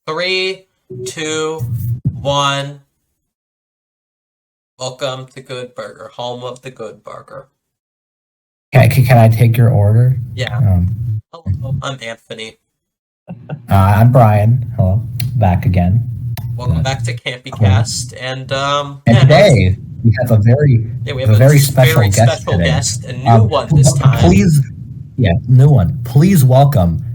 3, 2, 1. Welcome to Good Burger, home of the Good Burger. Can I take your order? Yeah. Hello, I'm Anthony. I'm Brian. Hello, back again. Welcome back to CampyCast, and today we have a very special guest today. A new one this time. Please, new one. Please welcome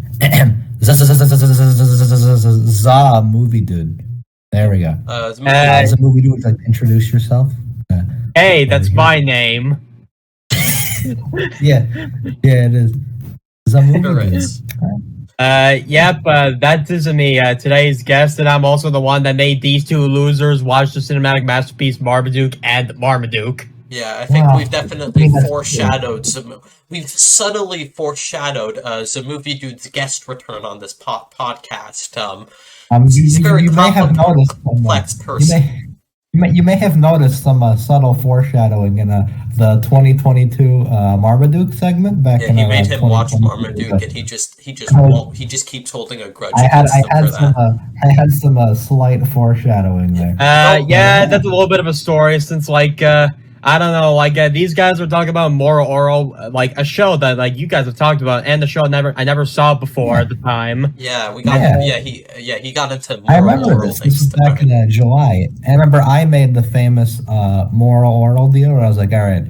ZaMovieDude. There we go. ZaMovieDude, would you like to introduce yourself? Hey, that's my name. Yeah, it is. ZaMovieDude. Yep, that is me, today's guest, and I'm also the one that made these two losers watch the cinematic masterpiece Marmaduke and Marmaduke. Yeah, I think we've definitely foreshadowed we've subtly foreshadowed ZaMovieDude's guest return on this podcast. He's a very complex person. You may have noticed some subtle foreshadowing in the 2022 Marmaduke segment back in. He made him watch Marmaduke, and he just keeps holding a grudge. I had some slight foreshadowing there. Yeah, that's a little bit of a story since I don't know, these guys were talking about Moral Oral, a show that you guys have talked about, and the show I never saw before at the time. Yeah, he got into Moral I remember Oral. This was back in July. I remember I made the famous Moral Oral deal where I was like, all right,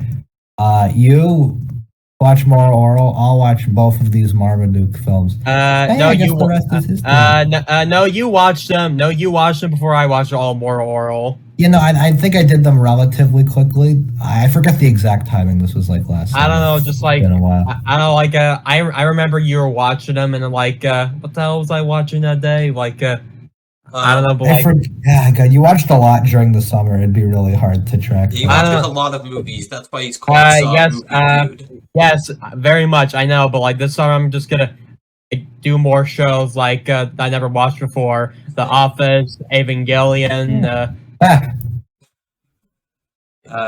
you watch Moral Oral, I'll watch both of these Marmaduke films. No, you watched them. No, you watched them before I watched all Moral Oral. I think I did them relatively quickly. I forget the exact timing. This was last summer. I don't know, just been a while. I don't know, I remember you were watching them, and what the hell was I watching that day? I don't know, but God, you watched a lot during the summer. It'd be really hard to track. He watches a lot of movies. That's why he's called Dude. Yes, very much. I know, but this summer I'm just gonna do more shows I never watched before. The Office, Evangelion.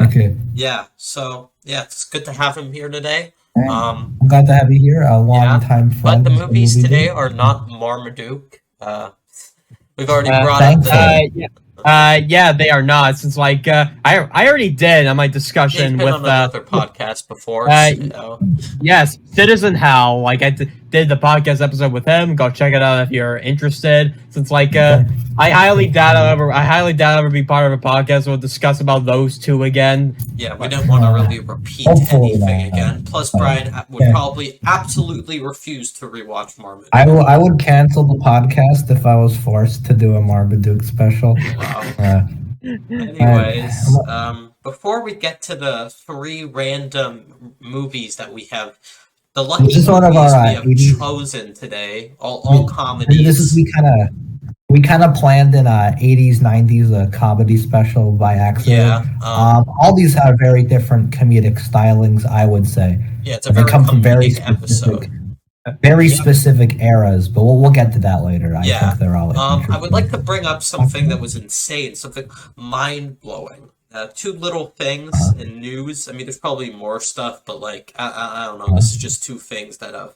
Okay. Yeah. So it's good to have him here today. I'm glad to have you here. A long-time friend. But the movies today are not Marmaduke. We've already brought up yeah, they are not. Since I already did on my discussion with on another podcast before. Yes, Citizen Hal. I did the podcast episode with him. Go check it out if you're interested. Since I highly doubt I'll ever be part of a podcast where we'll discuss about those two again. Yeah, we don't want to really repeat anything again. Plus, Brian would probably absolutely refuse to rewatch Marmaduke. I would cancel the podcast if I was forced to do a Marmaduke special. Wow. Anyways, before we get to the 3 random movies that we have, the lucky movies we have chosen today, all comedies. We kind of planned an 80s, 90s comedy special by accident. Yeah. All these have very different comedic stylings, I would say. Yeah, it's a very comedic episode. Very specific eras, but we'll get to that later. I think they're all I would like to bring up something that was insane, something mind-blowing. 2 little things in news. I mean, there's probably more stuff, but I don't know. This is just 2 things that have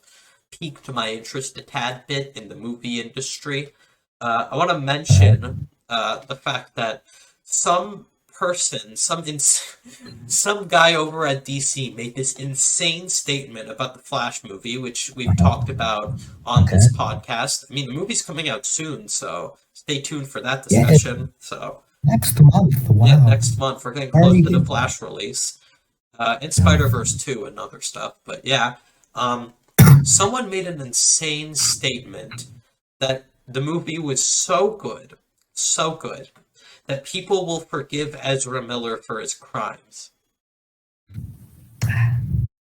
piqued my interest a tad bit in the movie industry. I want to mention the fact that some guy over at DC made this insane statement about the Flash movie, which we've talked about on this podcast. I mean, the movie's coming out soon, so stay tuned for that discussion. So next month, wow. Yeah, next month we're getting close to the Flash release. And Spider-Verse 2 and other stuff, but someone made an insane statement that the movie was so good, that people will forgive Ezra Miller for his crimes.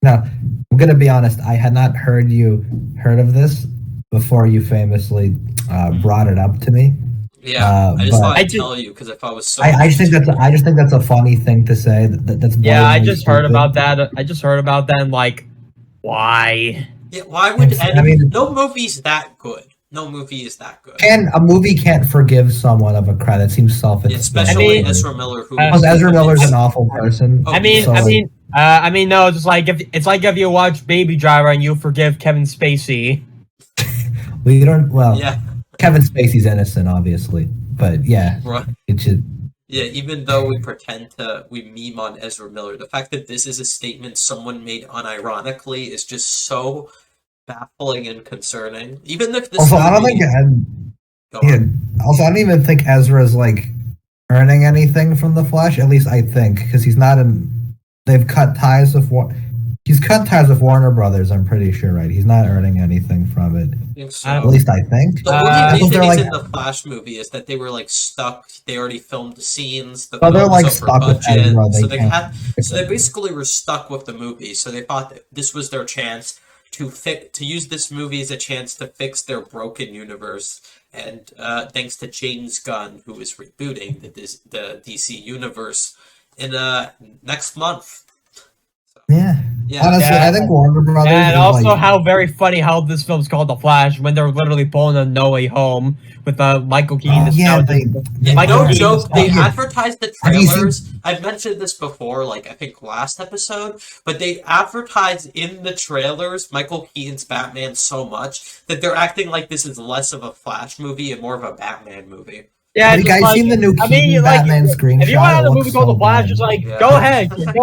Now, I'm going to be honest, I had not heard of this before you famously brought it up to me. Yeah, I just thought I'd tell you, because if I was so... I just think that's a funny thing to say. That's I just heard about that. And why? Yeah, why would... no movie's that good. No movie is that good. A movie can't forgive someone of a crime. It seems selfish. Especially Ezra Miller, Ezra Miller's an awful person. No, just if you watch Baby Driver and you forgive Kevin Spacey. We don't. Well, yeah. Kevin Spacey's innocent, obviously, but yeah, Right. it should. Yeah, even though we meme on Ezra Miller, the fact that this is a statement someone made unironically is just so baffling and concerning. Even if this Also, I don't think. Go Yeah. on. Also, I don't even think Ezra's like earning anything from the Flash. At least I think, because he's not in. They've cut ties with what. He's cut ties with Warner Brothers. I'm pretty sure, right? He's not earning anything from it. I think so. At least I think. The I only thought reason they're he's like- in the Flash movie is that they were like stuck. They already filmed the scenes. The Well, they're, film was like, over stuck with budget, Ezra, they so they can't- had. So they basically were stuck with the movie. So they thought that this was their chance to use this movie as a chance to fix their broken universe. And thanks to James Gunn, who is rebooting the DC universe in next month. Yeah. Yeah. Honestly, Yeah. I think Warner Brothers. And is, also like, how very funny how this film's called The Flash when they're literally pulling a No Way Home with Michael Keaton. Oh, yeah, Yeah, Michael no Keaton joke. is- They Yeah. advertised the Have you seen- trailers. I've mentioned this before, like I think last episode, but they advertised in the trailers Michael Keaton's Batman so much that they're acting like this is less of a Flash movie and more of a Batman movie. Yeah, Have you just guys seen the new Keaton Batman screenshot? If you want It a looks movie called so The Flash, bad. just like Yeah. go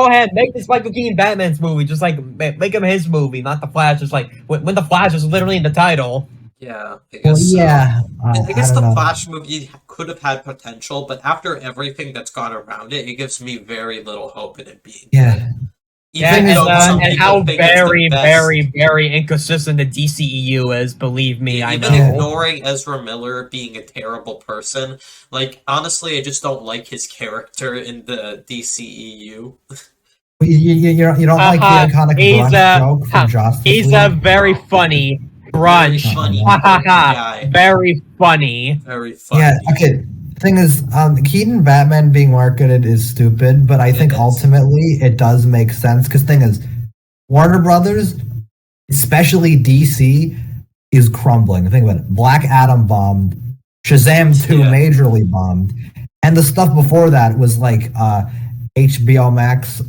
ahead, make this Michael Keaton Batman's movie. Just like make him his movie, not The Flash. Just like when The Flash is literally in the title. Yeah, I Well, guess so. yeah. I guess I the don't know. Flash movie could have had potential, but after everything that's gone around it, it gives me very little hope in it being Yeah. good. Yeah, Even thing is, though some and people how think it's the very, best. very inconsistent the DCEU is. Believe me, I Even know. ignoring Ezra Miller being a terrible person, like honestly, I just don't like his character in the DCEU. You don't like the iconic He's brunch joke from Justice He's League? a very funny brunch. Very funny Ha ha ha! guy. Very funny. Very funny. Yeah, okay. Thing is, Keaton Batman being marketed is stupid, but I think is. ultimately it does make sense. Because thing is, Warner Brothers, especially DC, is crumbling. Think about it. Black Adam bombed. Shazam 2 Yeah. majorly bombed. And the stuff before that was like HBO Max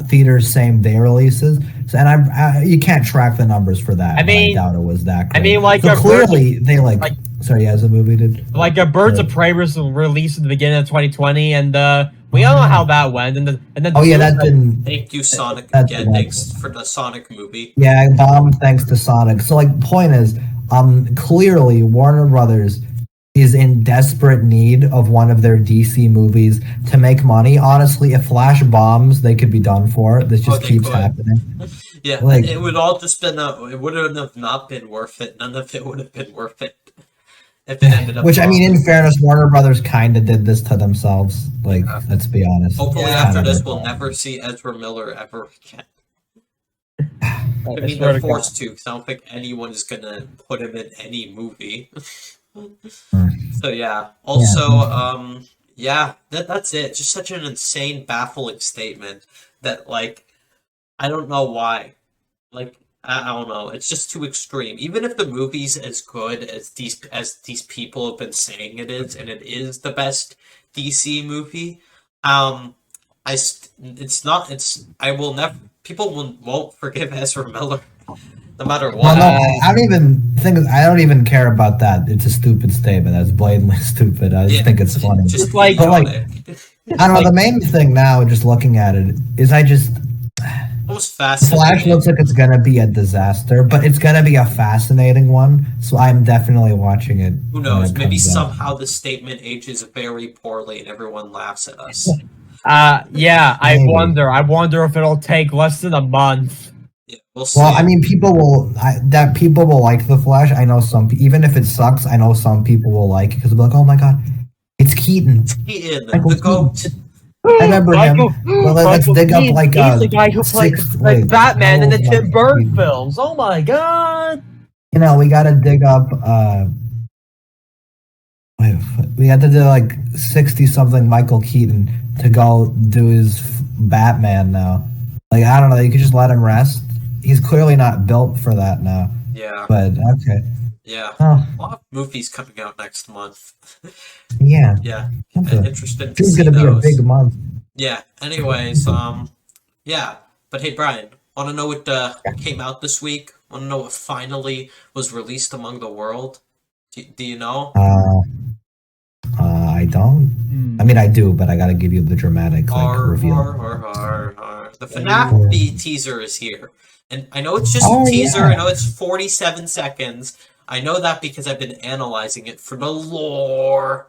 theaters same day releases. So, and I you can't track the numbers for that. I but mean- I doubt it was that. I Great. mean, like so a clearly they like. like- Sorry, yeah, ZaMovieDude. Like a Birds of Prey was released at the beginning of 2020, and we all know how that went. And then Oh yeah, that didn't. Thank you, Sonic. That's Again, the one. thanks for the Sonic movie. Yeah, bombed thanks to Sonic. So like, point is, clearly Warner Brothers is in desperate need of one of their DC movies to make money. Honestly, if Flash bombs, they could be done for. This just they keeps could. happening. Yeah, Like- it would all just been it wouldn't have not been worth it. None of it would have been worth it if it ended up. Which I mean, bombing. in fairness, Warner Brothers kind of did this to themselves. Like, let's be honest. Hopefully, Yeah. after Kinda this, their we'll fault. never see Ezra Miller ever again. I I mean, swear they're to God. forced to, because I don't think anyone is gonna put him in any movie. So yeah. Also, yeah, that's it. Just such an insane, baffling statement that, like, I don't know why. Like, I don't know. It's just too extreme. Even if the movie's as good as these people have been saying it is, and it is the best DC movie, it's not. I will never. People won't forgive Ezra Miller, no matter what. Well, no, I don't even think. I don't even care about that. It's a stupid statement. That's blatantly stupid. I just Yeah, think it's funny. Just like- But, like, idiotic. I don't know. The main thing now, just looking at it, is Almost fascinating. Flash looks like it's gonna be a disaster, but it's gonna be a fascinating one. So I'm definitely watching it. Who when knows? it Maybe comes out. somehow the statement ages very poorly and everyone laughs at us. Yeah, I Maybe. wonder. I wonder if it'll take less than a month. Yeah, we'll see. Well, I mean, people will like the Flash. I know even if it sucks, I know some people will like it because they'll be like, "Oh my god, it's Keaton." Keaton, Michael the goat. I remember him. Michael- Well, let's Michael dig up Keaton, like he's the guy who played wait, Batman in the oh, Tim Burton Keaton. films. Oh my god! You know, we gotta dig up. We had to do like 60-something Michael Keaton to go do his Batman now. Like, I don't know. You could just let him rest. He's clearly not built for that now. Yeah, But okay. yeah. Oh, A lot of movies coming out next month. yeah. Yeah, That's a- interesting to June's see gonna be a those. big month. Yeah. Anyways, yeah. But hey, Brian, want to know what came out this week? Want to know what finally was released among the world? Do you know? I don't. I mean, I do, but I gotta give you the dramatic reveal. The FNAF teaser is here, and I know it's just a teaser. Yeah. I know it's 47 seconds. I know that because I've been analyzing it for the lore.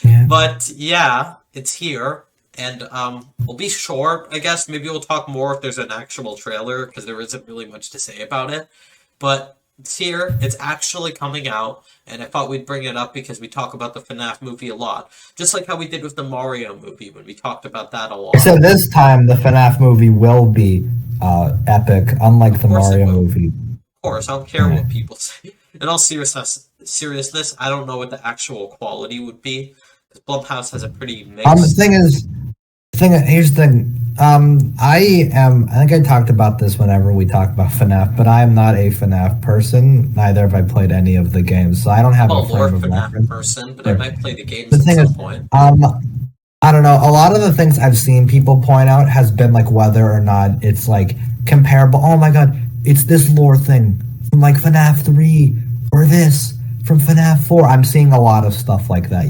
Yeah. But yeah, it's here, and we'll be short. I guess maybe we'll talk more if there's an actual trailer because there isn't really much to say about it. But it's here. It's actually coming out, and I thought we'd bring it up because we talk about the FNAF movie a lot, just like how we did with the Mario movie when we talked about that a lot. So this time the FNAF movie will be epic, unlike the Mario movie. Of course, I don't care what people say. In all seriousness, I don't know what the actual quality would be. Because Blumhouse has a pretty mixed... Here's the thing. I think I talked about this whenever we talk about FNAF, but I am not a FNAF person. Neither have I played any of the games, so I don't have a frame of reference. Person, but I might play the games at some point. I don't know. A lot of the things I've seen people point out has been like whether or not it's like comparable. Oh my god, it's this lore thing from like FNAF 3 or this from FNAF 4. I'm seeing a lot of stuff like that.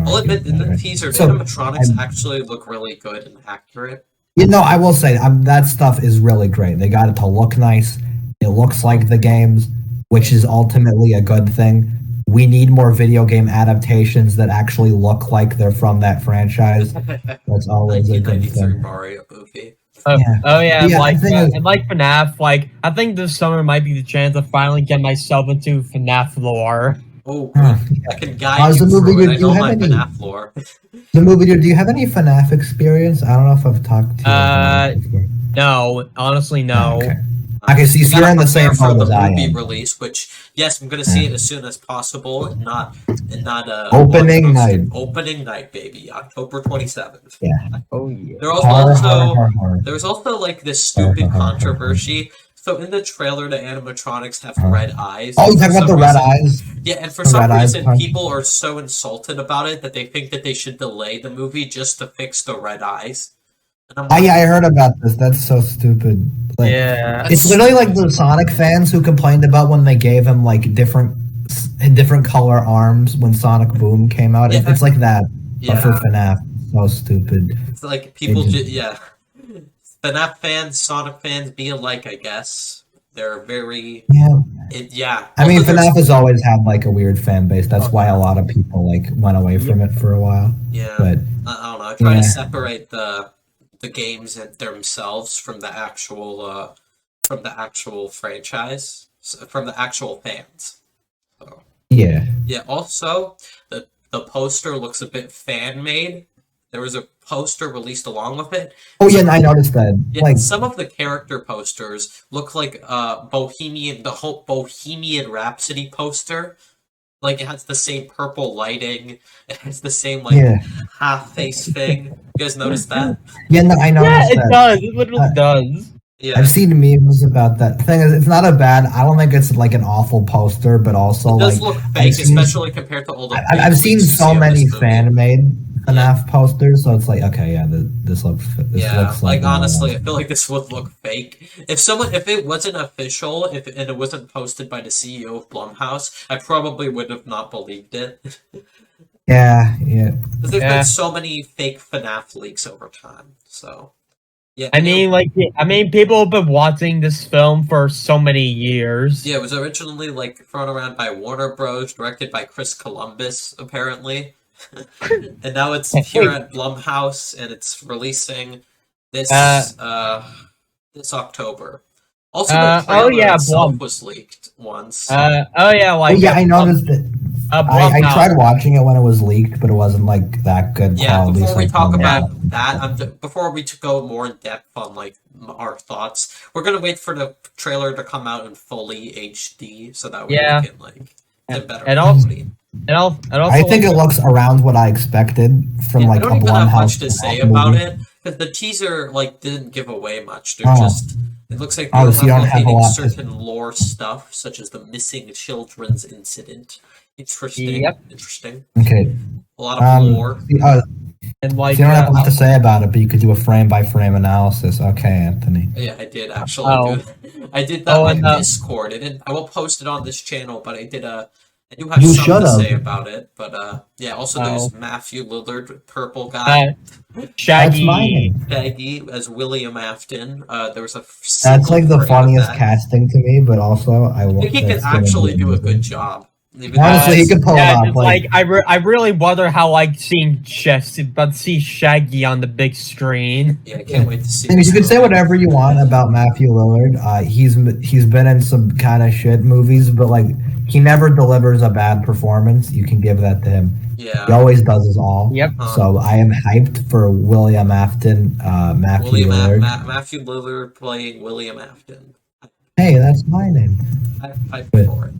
I'll admit, in the teaser, the animatronics actually look really good and accurate. You know, I will say that stuff is really great. They got it to look nice. It looks like the games, which is ultimately a good thing. We need more video game adaptations that actually look like they're from that franchise. That's always a good thing. Mario movie. Like FNAF, like I think this summer might be the chance to finally get myself into FNAF lore. Oh, I can guide you through it. I know my FNAF lore. ZaMovieDude, do you have any FNAF experience? I don't know if I've talked to you before. No, honestly, no. Okay, so you're in the same boat as I am. Movie release, which yes, I'm gonna see it as soon as possible, and not opening night. Opening night, baby, October 27th. Yeah. Oh yeah. There's also like this stupid controversy. So in the trailer, the animatronics have red eyes. Oh, you talking about the red eyes? Yeah, and for some reason, people are so insulted about it that they think that they should delay the movie just to fix the red eyes. I heard about this. That's so stupid. Like, it's literally like the Sonic fans who complained about when they gave him like different color arms when Sonic Boom came out. Yeah. It's like that, but for FNAF. So stupid. It's like people FNAF fans, Sonic fans be alike, I guess. They're very... I mean, FNAF has always had, like, a weird fan base. That's why a lot of people, like, went away from it for a while. Yeah. But, I don't know. I try to separate the games themselves from the actual franchise, from the actual fans. So. Yeah. Yeah, also, the poster looks a bit fan-made. There was a poster released along with it. Oh yeah, I noticed that. Yeah, like some of the character posters look like the whole Bohemian Rhapsody poster. Like it has the same purple lighting. It has the same half face thing. You guys notice that? Yeah, no, I noticed that. Yeah, it does. It literally does. Yeah. I've seen memes about that. The thing is, it's not a bad. I don't think it's like an awful poster, but also it does look fake, especially compared to all the. I've seen so many fan-made FNAF posters, so it's like, okay, this looks. This looks like honestly, I feel like this would look fake. If it wasn't official, and it wasn't posted by the CEO of Blumhouse, I probably would have not believed it. Yeah. There's been so many fake FNAF leaks over time, so. Yeah, I mean, people have been watching this film for so many years. Yeah, it was originally like thrown around by Warner Bros., directed by Chris Columbus, apparently, and now it's here at Blumhouse, and it's releasing this this October. Also, the trailer itself was leaked once. I noticed it. I tried watching it when it was leaked, but it wasn't like that good. Yeah, before we talk about that, before we go more in depth on like our thoughts, we're gonna wait for the trailer to come out in fully HD so that we can like get better quality. I think it looks around what I expected from like a Blumhouse. I don't even have much to say about it because the teaser like didn't give away much. They're just. It looks like they're replicating certain lore stuff, such as the missing children's incident. Interesting. Interesting. Okay. A lot of lore. And like, you don't have a lot to say about it, but you could do a frame-by-frame analysis. Okay, Anthony. Yeah, I did actually. I did that on Discord. I will post it on this channel, but I did a I do have You something to should've. say about it, but yeah. Also, there's Matthew Lillard, purple guy. That's my Shaggy. name. Shaggy as William Afton. There was a That's single like the frame of funniest that. casting to me, but also I think he can that's gonna actually be do a amazing. good job. Honestly, he could pull it yeah, off. just like I really wonder how like seeing see Shaggy on the big screen. Yeah, I can't wait to see. Thing is, this you can say movie. whatever you want about Matthew Lillard. He's been in some kind of shit movies, but like he never delivers a bad performance. You can give that to him. Yeah. He always does his all. Yep. So I am hyped for William Afton, Matthew Lillard. Matthew Lillard playing William Afton. Hey, that's my name. I for it.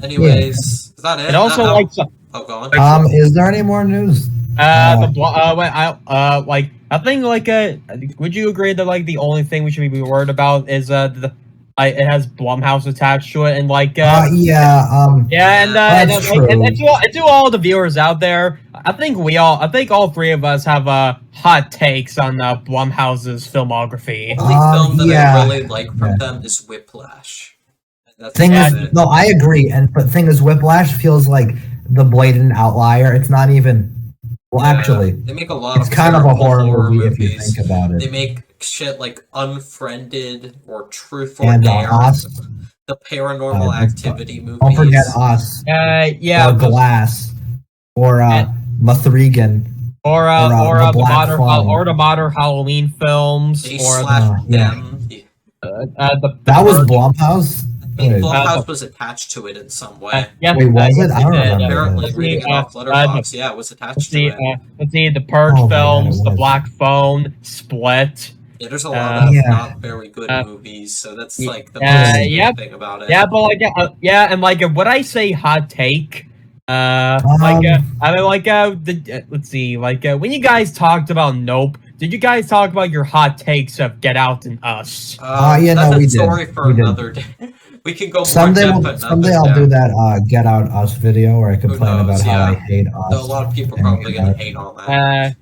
Anyways, is that it? And also like Oh, go on. Is there any more news? like I think like would you agree that like the only thing we should be worried about is it has Blumhouse attached to it and like Yeah. That's true. and to all the viewers out there, I think all three of us have hot takes on Blumhouse's filmography. The only film that yeah. I really like from them is Whiplash. That's Thing is, it. no, I agree. But thing is, Whiplash feels like the blatant outlier. It's not even. Well, Yeah, actually, they make a lot it's of kind of a terrible horror movie if you movies. think about They it. make shit like Unfriended or Truth or And Dare, Us. the Paranormal Activity movies. Don't forget Us. Yeah, Or Glass. Or And- Mathregan. or The the Black modern Phone. or the modern Halloween films, They or slapped yeah. them. That was Blumhouse. I think Wait. Blumhouse was attached to it in some way. yeah, Wait, was yes, it? I don't did. remember. Apparently, Let's reading see, it off Letterboxd, yeah, it was attached to it. let's see the Purge Oh my God, films, it the was. Black Phone, Split. Yeah, there's a lot of Yeah. not very good movies, so that's like the yep. thing about it. Yeah, but like and like would I say hot take? Let's see, when you guys talked about Nope, did you guys talk about your hot takes of Get Out and Us? Yeah, that's no, a we did. story for We did. another day. We can go more Someday, depth another I'll day. do that Get Out Us video where I complain knows, about how yeah. I hate Us. So a lot of people are probably gonna hate on that.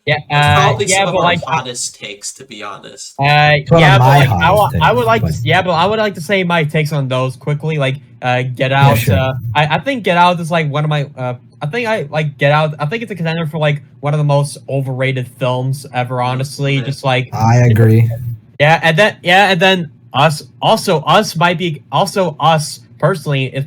It's probably some of but our like hottest takes, to be honest. one yeah, of but my like hottest I would takes, like but- to but I would like to say my takes on those quickly. Like Get Out. sure. I think Get Out is like one of my I think I like Get Out. I think it's a contender for like one of the most overrated films ever. Honestly, Yeah. just like I agree. and then Us might be Us personally is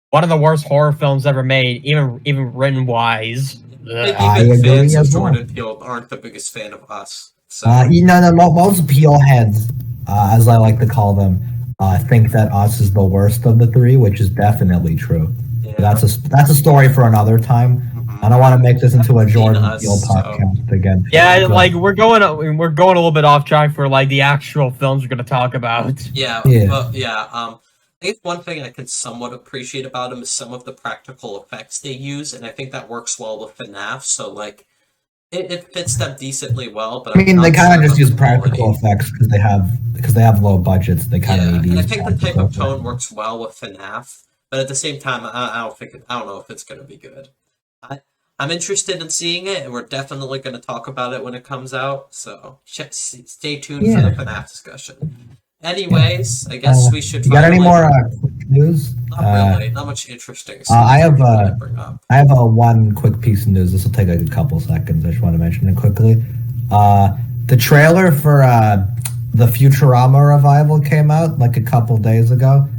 one of the worst horror films ever made, even written wise. I think I even agree fans of as well. Jordan Peele aren't the biggest fan of Us. So Most Peel heads, as I like to call them, think that Us is the worst of the three, which is definitely true. yeah. That's a story for another time. Mhm. I don't want to make this into a Jordan Us, Peele so- podcast again. Yeah, But- like we're going a little bit off track for like the actual films we're gonna talk about. Yeah, Yeah. well, yeah. I think one thing I can somewhat appreciate about them is some of the practical effects they use, and I think that works well with FNAF. So like, it fits them decently well. But I mean, I'm they not kind sure of just about use the practical quality. effects because they have low budgets. They kind Yeah, of need to and I use think the type practical of effects. tone works well with FNAF, but at the same time, I don't know if it's gonna be good. I'm interested in seeing it, and we're definitely going to talk about it when it comes out. So stay tuned for the FNAF discussion. Anyways, I guess we should. You got any finally- more quick news? Not really. Not much interesting stuff. I have to bring up. one quick piece of news. This will take like a couple seconds. I just want to mention it quickly. The trailer for the Futurama revival came out like a couple days ago.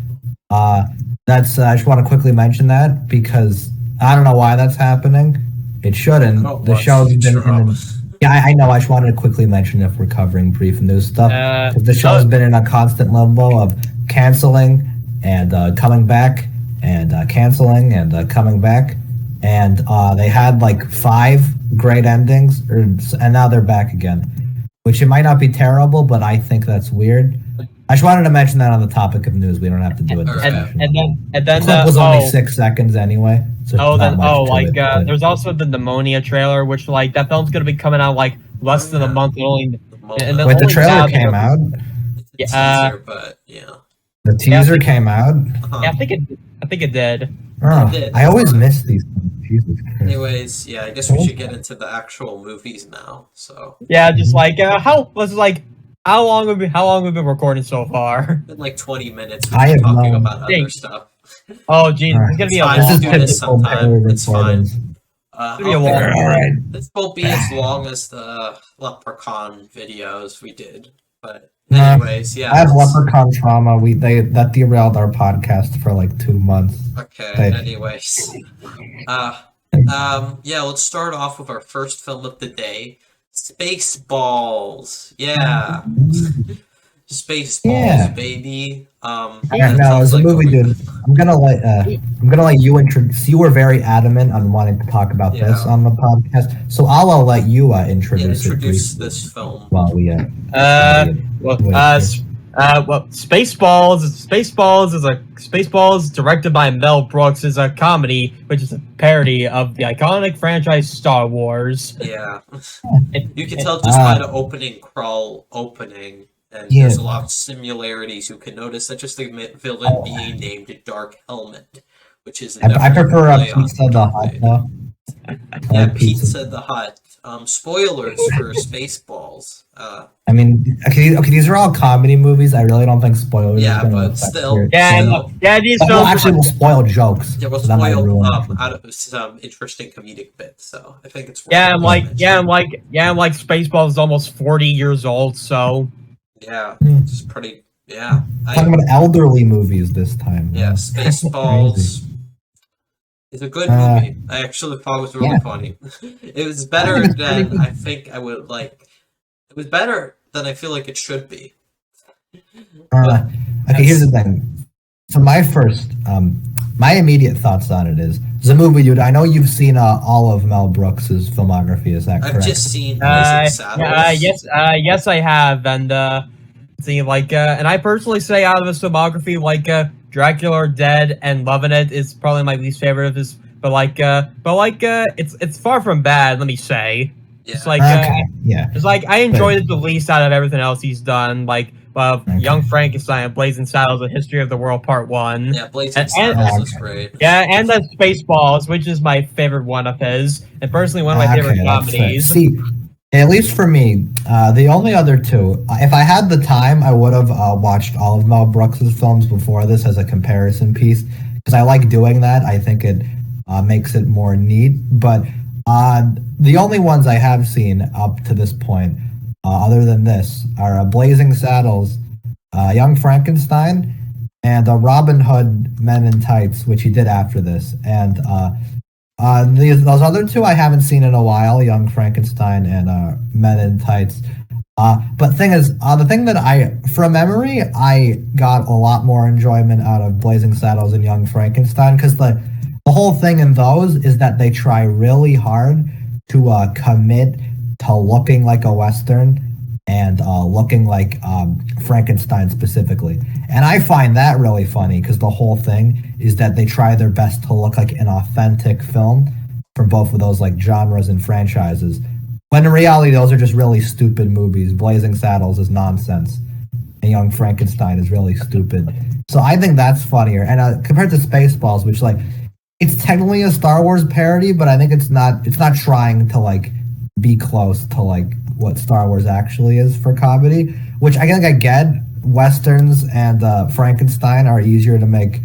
I just want to quickly mention that because I don't know why that's happening. It shouldn't. I don't The watch show's been Futurama. yeah, I know. I just wanted to quickly mention if we're covering brief news stuff. 'Cause the show's been in a constant limbo of canceling and coming back and canceling and coming back. And they had like 5 great endings, and now they're back again. Which it might not be terrible, but I think that's weird. I just wanted to mention that on the topic of news. We don't have to do it. And then The clip was only 6 seconds anyway. So not much to it, but- there's also the Pneumonia trailer, which like that film's gonna be coming out like less than a month. And then Wait, the only trailer now came they're- out. It's Yeah, easier, but yeah. The teaser came out. Yeah, I think it did. Oh, It did. I always miss these things. Jesus Christ. Anyways, yeah, I guess we should get into the actual movies now. So Yeah, just like how long have we been recording so far? been like 20 minutes. I We've have been talking known- about other stuff. Oh, geez, it's gonna be a Fine, long we'll do one. this sometime. It's fine. It's gonna be a long one. Alright. This won't be as long as the Leprechaun videos we did, but Nah, anyways, yeah. I have leprechaun trauma. That derailed our podcast for like 2 months. Okay. Okay. Anyways, yeah. Let's start off with our first film of the day, Spaceballs. Yeah, Spaceballs, Yeah. baby. Alright, that now sounds as a like movie we- dude, I'm gonna let you introduce. You were very adamant on wanting to talk about this Yeah. on the podcast, so I'll let you introduce it introduce briefly this film. while we Spaceballs, directed by Mel Brooks, is a comedy which is a parody of the iconic franchise Star Wars. Yeah, you can tell just by the opening crawl opening, and Yeah. there's a lot of similarities. You can notice that just the villain being named Dark Helmet, which is I prefer play on Pizza the Hut Dark though. Yeah, Like Pizza the Hut. Spoilers for Spaceballs. I mean, okay, these are all comedy movies. I really don't think spoilers. Yeah, is gonna but affect still- your- These Well, films. actually, we'll spoil jokes. Yeah, we'll so that might spoil ruin it. out of some interesting comedic bits, so I think it's worth Spaceballs is almost 40 years old, so yeah, Hmm. it's pretty. Yeah, Talking about elderly movies this time. yeah, Spaceballs Crazy. is a good Uh, movie. I actually thought it was really yeah. funny. It was better it's pretty than good. I think I would like. It was better than I feel like it should be. Okay, here's the thing. So my immediate thoughts on it is ZaMovieDude. I know you've seen all of Mel Brooks's filmography. Is that I've correct? just seen Blazing Saddles. yes, I have, and and I personally say out of his filmography, Dracula or Dead and Loving It is probably my least favorite of his, it's far from bad. Let me say, Yeah. it's like Okay, yeah. it's like I enjoyed it the least out of everything else he's done, Okay. Young Frankenstein, Blazing Saddles, A History of the World Part 1. Yeah, Blazing And- Saddles is great. Yeah, and then Spaceballs, which is my favorite one of his, and personally one of my favorite that's fair. comedies. See, at least for me, the only other two, if I had the time, I would have watched all of Mel Brooks's films before this as a comparison piece because I like doing that. I think it makes it more neat. But the only ones I have seen up to this point, other than this, are Blazing Saddles, Young Frankenstein, and Robin Hood Men in Tights, which he did after this. And those other two I haven't seen in a while, Young Frankenstein and Men in Tights. But thing is, the thing that from memory, I got a lot more enjoyment out of Blazing Saddles and Young Frankenstein because the whole thing in those is that they try really hard to commit to looking like a Western and looking like Frankenstein specifically. And I find that really funny because the whole thing is that they try their best to look like an authentic film from both of those genres and franchises. When in reality, those are just really stupid movies. Blazing Saddles is nonsense, and Young Frankenstein is really stupid. So I think that's funnier. And compared to Spaceballs, which it's technically a Star Wars parody, but I think it's not trying to be close to what Star Wars actually is for comedy. Which I think I get. Westerns and Frankenstein are easier to make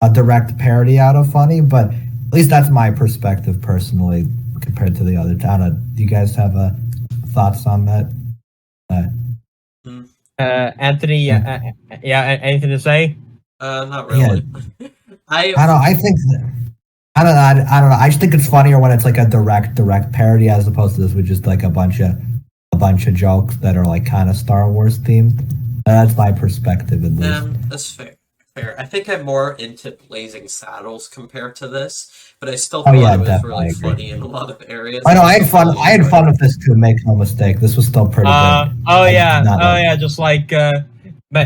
a direct parody out of funny, but at least that's my perspective personally compared to the other. Do you guys have thoughts on that? Anthony, anything to say? Not really. I don't know. I think I don't know. I don't know. I just think it's funnier when it's a direct parody as opposed to this, which is a bunch of jokes that are kind of Star Wars themed. That's my perspective, at least. That's fair. I think I'm more into Blazing Saddles compared to this, but I still thought it was really funny in a lot of areas. I know. I had fun. I had fun with this too. Make no mistake. This was still pretty good. Just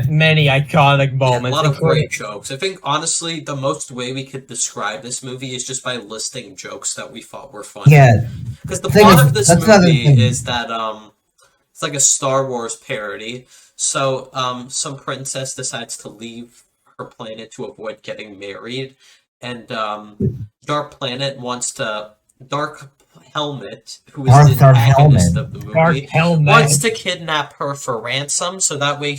many iconic moments. Yeah, a lot of great jokes. I think honestly, the most way we could describe this movie is just by listing jokes that we thought were funny. Yeah. Because the plot of this movie is that it's like a Star Wars parody. So some princess decides to leave her planet to avoid getting married, and Dark Helmet, who is the antagonist of the movie, wants to kidnap her for ransom, so that way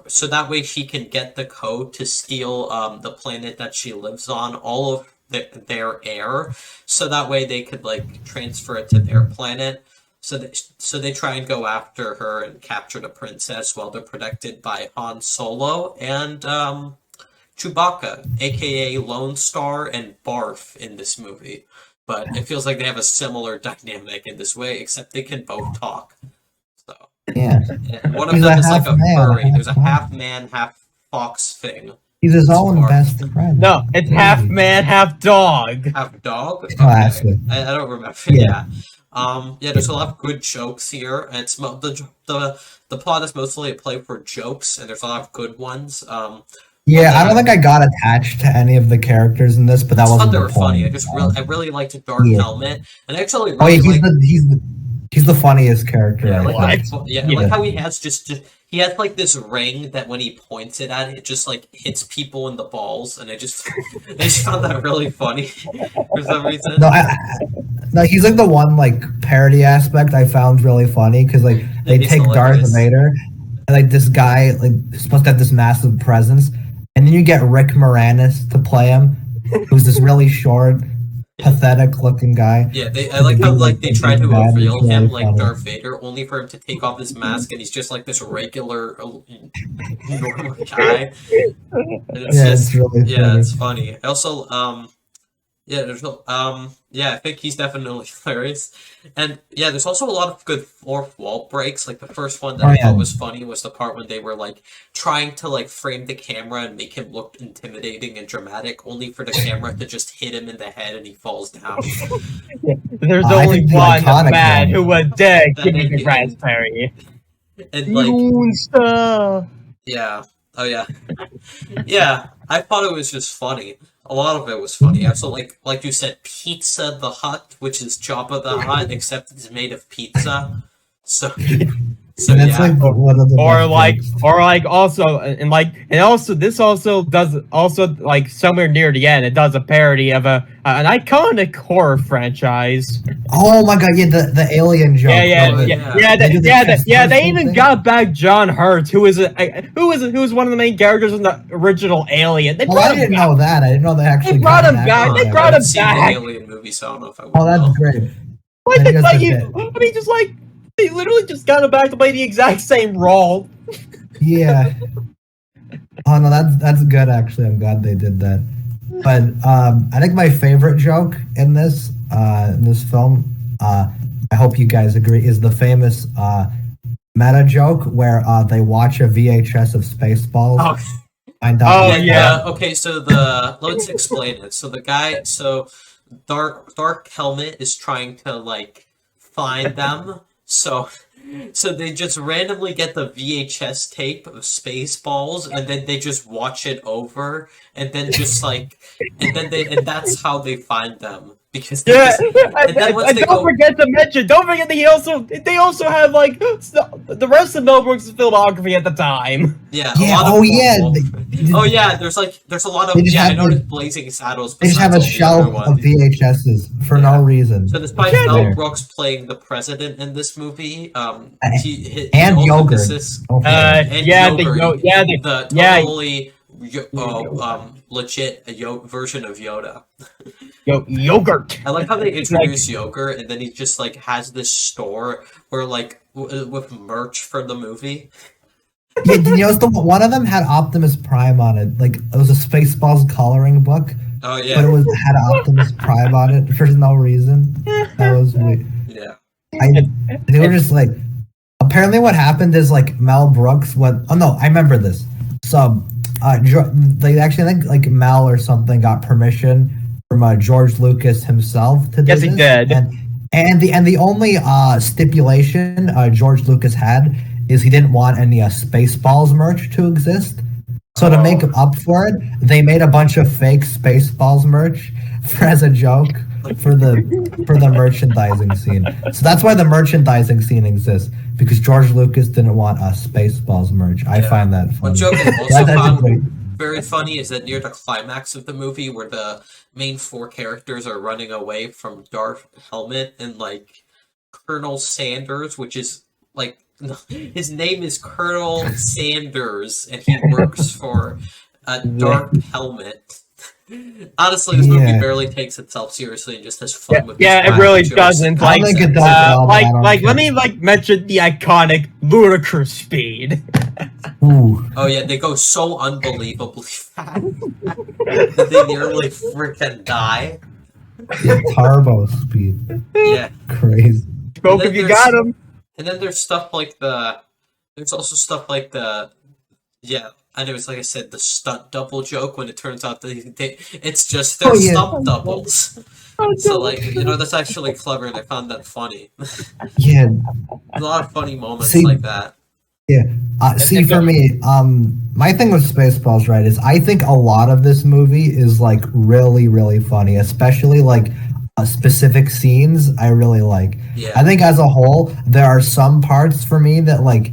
so that way she can get the code to steal the planet that she lives on, all of their air, so that way they could like transfer it to their planet. So they try and go after her and capture the princess while they're protected by Han Solo and Chewbacca, aka Lone Star, and Barf in this movie. But it feels like they have a similar dynamic in this way, except they can both talk. So Yeah. and one of He's them a is like half a man, furry. half There's a dog. half man, half fox thing. He's his own Barf. best friend. No, it's half man, half dog. Half dog? Okay. Classic. I don't remember. Yeah. Yeah, there's a lot of good jokes here. And it's the plot is mostly a play for jokes, and there's a lot of good ones. Yeah, I don't think I got attached to any of the characters in this, but that I thought wasn't they the were point. funny. I really liked Dark Yeah. Helmet, and I actually Oh yeah, really like. he's the funniest character. Yeah, I like, think. I like how he has he has like this ring that when he points it at, it just like hits people in the balls, and I just found that really funny for some reason. No, he's like the one like parody aspect I found really funny because like they he's take Darth hilarious. Vader and like this guy like is supposed to have this massive presence, and then you get Rick Moranis to play him, who's this really short, pathetic looking guy. Yeah, I like how like they try to Bad, reveal it's really him like funny. Darth Vader, only for him to take off his mask, and he's just like this regular, normal guy. And it's Yeah, just, it's really funny. it's funny. Also, I think he's definitely hilarious. And yeah, there's also a lot of good fourth wall breaks. Like the first one that I thought was funny was the part when they were like trying to like frame the camera and make him look intimidating and dramatic, only for the camera to just hit him in the head and he falls down. There's I only think the one iconic man one- who would dare That give me and- the raspberry. And like, Monster. yeah, oh yeah, yeah. I thought it was just funny. A lot of it was funny. Also, like you said, Pizza the Hut, which is Jabba the Hutt, except it's made of pizza. So And that's yeah. like one of the best jokes. Also this also does like somewhere near the end it does a parody of an iconic horror franchise. Oh my god, yeah, the alien joke. They even got back John Hurt, who was one of the main characters in the original Alien. They Well, brought I him didn't back. know that. I didn't know they actually They brought got him an back. actor They for brought that. him Seen back. the Alien movie, so I don't know if I would Oh, that's know. great. Like, Then he it's goes like to just like they literally just got him back to play the exact same role. Yeah. Oh no, that's good actually. I'm glad they did that. But I think my favorite joke in this film, I hope you guys agree, is the famous meta joke where they watch a VHS of Spaceballs. Oh, Find out. Oh, yeah. Okay, so let's explain it. So Dark Helmet is trying to like find them. So they just randomly get the VHS tape of Spaceballs, and then they just watch it over, and then just like, and that's how they find them. Because and then once they don't forget that they also have like the rest of Mel Brooks' filmography at the time. Yeah. Yeah. A lot Oh of yeah. Oh yeah. There's a lot of They just I have noticed Blazing Saddles. They just have a besides all the other shelf ones. of VHSs for no reason. So despite Yeah, Mel there. Brooks playing the president in this movie, he And also yogurt. consists- Don't forget. and yeah, yogurt, the yeah. totally legit version of Yoda. Yogurt. I like how they introduce yogurt, and then he just like has this store where like with merch for the movie. Yeah, you know, one of them had Optimus Prime on it. Like it was a Spaceballs coloring book, Oh but yeah, it had Optimus Prime on it for no reason. That was weird. yeah. They were just like. Apparently, what happened is like Mel Brooks went. Oh no, I remember this. So, they actually think like Mel or something got permission from George Lucas himself to do Yes, this. he did. And the only stipulation George Lucas had is he didn't want any Spaceballs merch to exist. So to make up for it, they made a bunch of fake Spaceballs merch as a joke for the merchandising scene. So that's why the merchandising scene exists, because George Lucas didn't want Spaceballs merch. I find that funny. One joke I also That's found great. very funny is that near the climax of the movie, where the main four characters are running away from Darth Helmet and like Colonel Sanders, which is like his name is Colonel Sanders, and he works for a dark helmet. Honestly, this movie Yeah. barely takes itself seriously and just has fun with Yeah, these it really jokes. doesn't. I Like, don't think it does at all, but I don't let care. me mention the iconic ludicrous speed. Ooh. Oh yeah, they go so unbelievably fast that they nearly freaking die. Yeah, turbo speed. Yeah. Crazy. Smoke if you got him. And then there's stuff like there's also stuff like yeah, I know it's like I said, the stunt double joke when it turns out it's just their stunt doubles. So like, that's actually clever and I found that funny. Yeah. A lot of funny moments See- like that. Yeah. See, for me, my thing with Spaceballs, right, is I think a lot of this movie is like really, really funny, especially like specific scenes I really like. Yeah. I think as a whole, there are some parts for me that like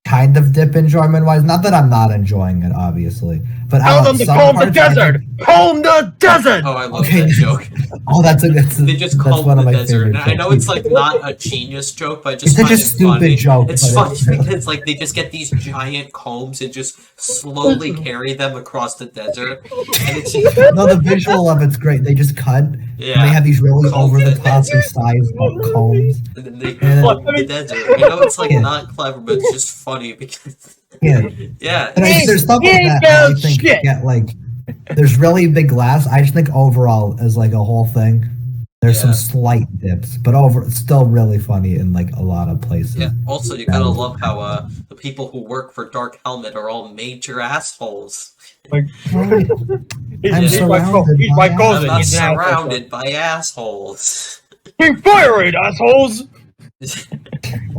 kind of dip enjoyment wise. Not that I'm not enjoying it, obviously, but Tell them to comb the desert! Comb the desert! Oh, I love Okay. that joke. Oh, that's They just that's comb one the of my desert. favorite And I know jokes. it's like not a genius joke, but I just It's such find a it stupid funny. joke, It's but funny because like they just get these giant combs and just slowly carry them across the desert. And it's just, No, the visual of it's great. They just cut. And Yeah. they have these really Comb over the the top desert. size combs. and then they Yeah. comb the desert. It's like Yeah. not clever, but it's just funny because Yeah. yeah. And Hey, there's stuff like hey, that no I think shit. get like there's really big glass. I just think overall as like a whole thing, there's Yeah. some slight dips, but it's still really funny in like a lot of places. Yeah. Also, you gotta love how the people who work for Dark Helmet are all major assholes. Like, I'm he's surrounded he's by my I'm cousin. not He's an asshole. surrounded by assholes. Hey, fire it, assholes!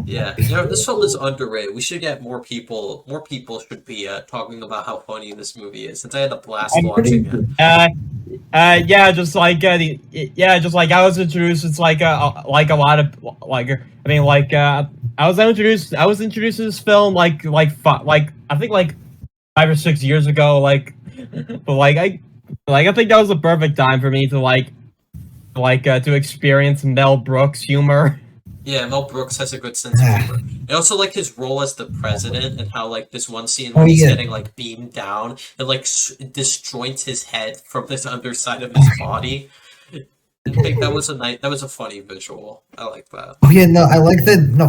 Yeah, this film is underrated. We should get more people. More people should be talking about how funny this movie is. Since I had a blast watching it. Yeah, just like just like I was introduced. It's like a lot of I was introduced to this film like I think like 5 or 6 years ago. But I think that was the perfect time for me to experience Mel Brooks humor. Yeah, Mel Brooks has a good sense of humor. I also like his role as the president and how like this one scene when he's getting like beamed down, it like disjoints his head from this underside of his body. I think that was a funny visual. I like that. Oh yeah, no, I like that. No,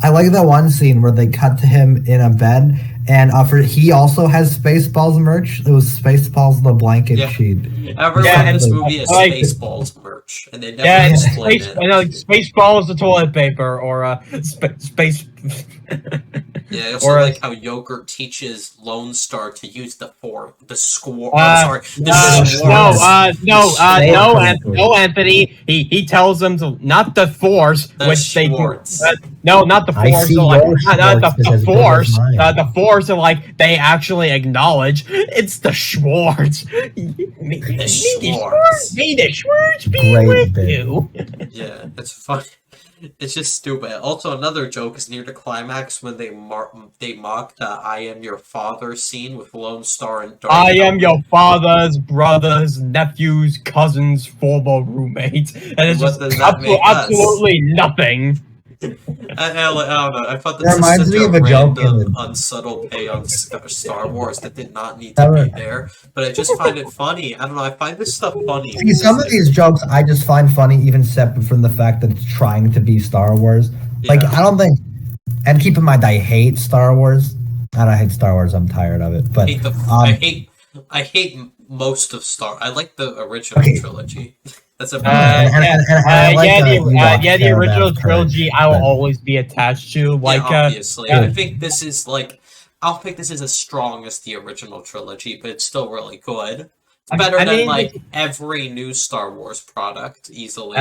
I like that one scene where they cut to him in a bed, and he also has Spaceballs merch. It was Spaceballs the blanket Yeah. sheet. Everyone Yeah, in this and- movie has I like- Spaceballs merch, and they never Yeah, explain it. Spaceballs the toilet paper or space. Yeah, I also Or, like how Yogurt teaches Lone Star to use the squirts. No, Anthony. He tells them to not the force, The which they Schwartz. no, not the I force. see Like, your not Schwartz is the as good as force. mine. The force, and like they actually acknowledge it's the Schwartz. May the Schwartz be Great with bit. you. Yeah, it's funny. It's just stupid. Also, another joke is near the climax when they mock the "I am your father" scene with Lone Star and Dark. I am your father's brother's nephew's cousin's former roommate, and it's What just does that make us? absolutely nothing. I don't know. I thought That this was reminds such me a of a joke random, in- unsubtle pay on Star Wars that did not need to be there. But I just find it funny. I don't know. I find this stuff funny. See, some of these jokes I just find funny, even separate from the fact that it's trying to be Star Wars. Like, Yeah. I don't think, and keep in mind, I hate Star Wars. I don't hate Star Wars. I'm tired of it. But I hate most of Star. I like the original trilogy. That's about and I like the original Caravan trilogy Courage, I will but- always be attached to. Like, obviously. yeah. I think this is like. I don't think this is as strong as the original trilogy, but it's still really good. It's better I than mean, like every new Star Wars product easily.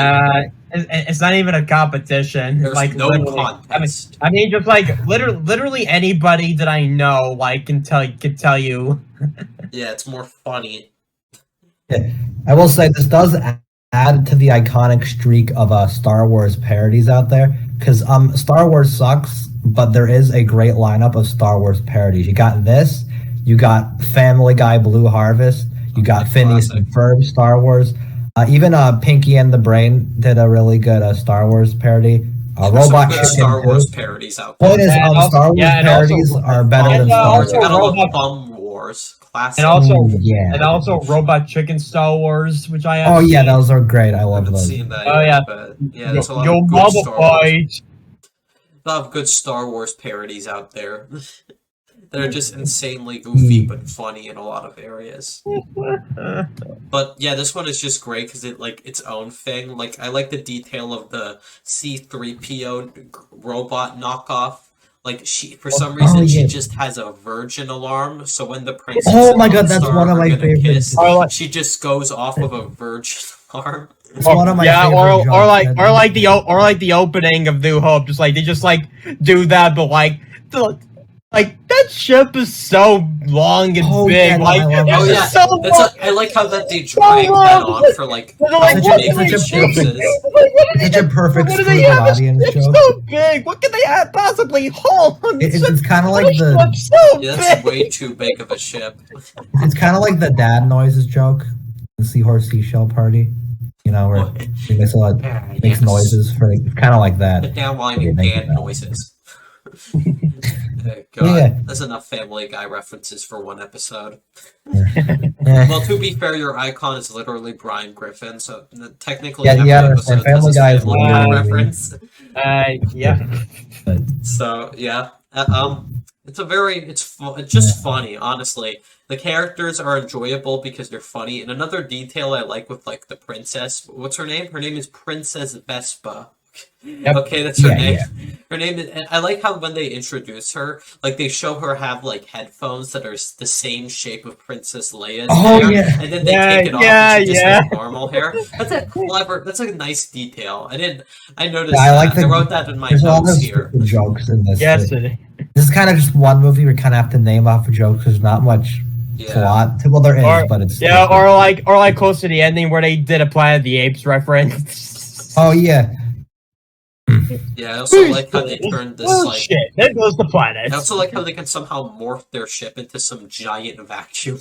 it's not even a competition. There's like no literally. contest. I mean, just like literally anybody that I know, like, can tell you. Yeah, it's more funny. I will say this does add to the iconic streak of Star Wars parodies out there, because Star Wars sucks, but there is a great lineup of Star Wars parodies. You got this, you got Family Guy Blue Harvest, you got Phineas and Ferb Star Wars, even Pinky and the Brain did a really good Star Wars parody. There's some Robot good Chicken Star Wars 2. parodies out there. Point is, And also- Star Wars yeah, and also- parodies are better and, than Star You Wars. gotta love Robot- Bum Wars. Classic. And also, Ooh, yeah. and also Robot Chicken Star Wars, which I have Oh yeah, seen. those are great. I I love haven't those. seen that Oh, yet, yeah. but yeah, there's a lot Yo, of good mama Star Wars. fight. A lot of good Star Wars parodies out there that are just insanely goofy but funny in a lot of areas. But yeah, this one is just great because it like its own thing. Like I like the detail of the C-3PO robot knockoff. Like she, for some reason, she yeah. just has a virgin alarm. So when the princess Oh and my god, Lone that's Star one of are my gonna favorites. kiss, Or like- she just goes off of a virgin alarm. It's one of my yeah, favorite or jokes. like the opening of New Hope, just like they just like do that, but like that ship is so long and Oh, big, yeah, no, like I love it's Oh that. yeah, just so that's long. I like how that they drag that on for like They're like, Such what a- do they such a do? perfect- Like, what do they Such a perfect what do screw they the have? audience It's joke. so big. What can they have possibly hold? It's kind of like the It's so yeah, that's big. way too big of a ship. it's kind of like the dad noises joke, the seahorse seashell party. You know, where he makes a lot makes Yes. noises for kind of like that. The downlining Maybe dad that. noises. God, Yeah. that's enough Family Guy references for one episode. Eh. Well, to be fair, your icon is literally Brian Griffin, so technically Yeah, you every gotta episode understand, has Family a Guy is Family Guy literally- reference. Yeah. But So yeah, it's just funny. Honestly, the characters are enjoyable because they're funny. And another detail I like with like the princess, what's her name? Her name is Princess Vespa. Yep. Okay, that's her Yeah, name. yeah. Her name is. And I like how when they introduce her, like they show her have like headphones that are the same shape of Princess Leia's Oh, hair, yeah. and then they Yeah, take it off yeah, and she just yeah. has normal hair. That's a clever. That's a nice detail. I noticed. Yeah, I like that. the- I wrote that in my there's a lot notes of here. stupid jokes in this. Yes, Like, it this is kind of just one movie we kind of have to name off a joke because there's not much Yeah. plot. Well, there is, Or- but it's yeah, or like close to the ending where they did a Planet of the Apes reference. Oh yeah, Yeah, I also like how they turned this Oh like. shit! There goes the planet. I also like how they can somehow morph their ship into some giant vacuum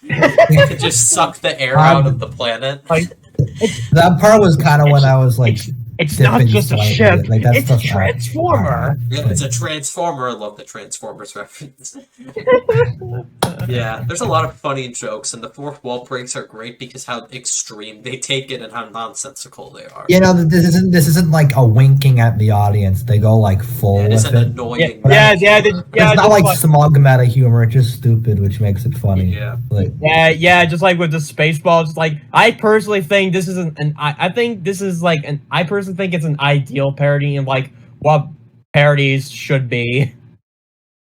to just suck the air out of the planet. that part was kind of when I was like, It's not dipping just a slightly. ship. Like, that's It's a just not- transformer. Yeah, it's a transformer. I love the Transformers reference. Yeah, there's a lot of funny jokes, and the fourth wall breaks are great because how extreme they take it and how nonsensical they are. you know, this isn't like a winking at the audience. They go like full It is with an it. annoying. Yeah, it's not just like smug meta humor. It's just stupid, which makes it funny. Yeah. Like, yeah, just like with the Spaceballs. Like, I personally think this isn't I think this is like I personally think it's an ideal parody of like what parodies should be.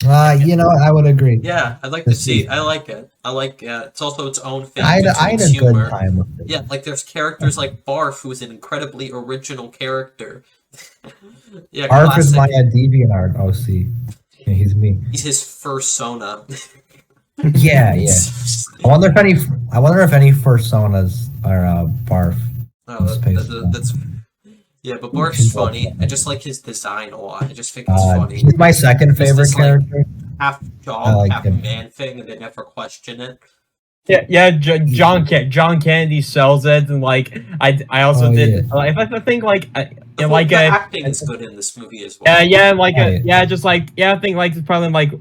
you know, I would agree. Yeah, I'd like to see. I like it. I like. It's also its own thing. I It's had its a humor. good time with it. Yeah, like there's characters like Barf, who's an incredibly original character. Yeah, Arf is my classic. DeviantArt OC. Yeah, he's me. He's his fursona. Yeah, yeah. I wonder if any personas are Barf. Oh, that's yeah, but Barf's funny. I just like his design a lot. I just think it's funny. He's my second It's favorite this, like, character. Half I dog, like half him. man thing, and they never question it. Yeah, John Kennedy sells it, and like I also Oh, did. Like, I think like The, like the a acting is good in this movie as well. I think like it's probably like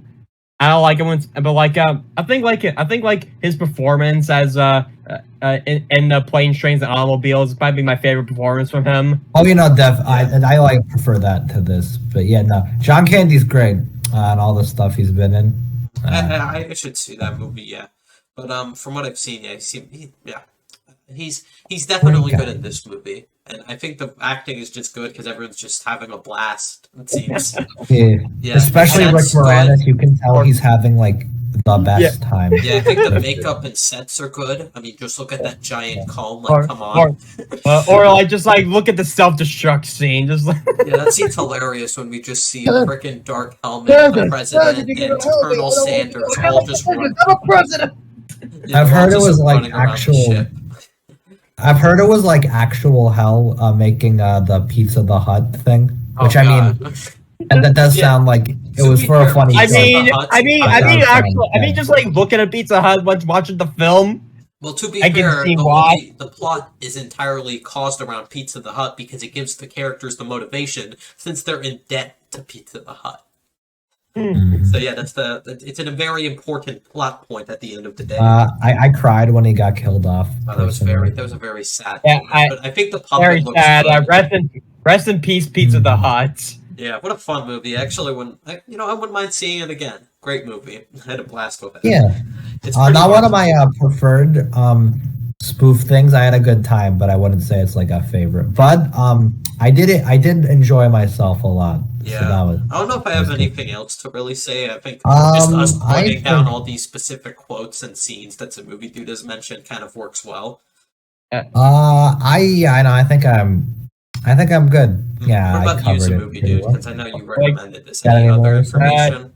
I don't like it when, but like I think like his performance as in the Planes, Trains, and Automobiles is probably my favorite performance from him. Oh, you know, I like prefer that to this, but yeah, no, John Candy's great and all the stuff he's been in. I should see that movie, yeah. But from what I've seen, he's definitely good in this movie, and I think the acting is just good because everyone's just having a blast. It seems. Yeah, Especially Rick that's Moranis, good. you can tell he's having like the best time. Yeah, I think the makeup and sets are good. I mean, just look at that giant comb. Like, Or come on. or like just like look at the self-destruct scene. Just like Yeah, that seene's hilarious when we just see a freaking dark helmet, the president, and Colonel Sanders all just run. I'm a president. Yeah, I've they're all heard it just was like running around the actual. ship. I've heard it was like actual hell making the Pizza the Hut thing, which Oh, I mean, God. and that does Yeah. sound like it To was be for a fair, funny. I Pizza joke. mean, Hut. I mean, Yeah. actually, I mean, just like looking at Pizza Hut, watching the film. Well, to be I can fair, see why. the plot is entirely caused around Pizza the Hut because it gives the characters the motivation since they're in debt to Pizza the Hut. So yeah, it's a very important plot point at the end of the day. I cried when he got killed off. That personally. was a very sad Yeah, moment. But I think the puppet Very looks sad. good. Rest in peace, Pizza the Hut. Yeah, what a fun movie. Actually, I wouldn't mind seeing it again. Great movie. I had a blast with it. Yeah. It's Not one of my preferred spoof things. I had a good time, but I wouldn't say it's like a favorite. But I did enjoy myself a lot. Yeah. So that was, I don't know if I have anything else to really say. I think just us pointing down all these specific quotes and scenes that ZaMovieDude has mentioned kind of works well. I know. I think I'm good. Yeah. What about you, ZaMovieDude? Because I know you recommended this. Any other information?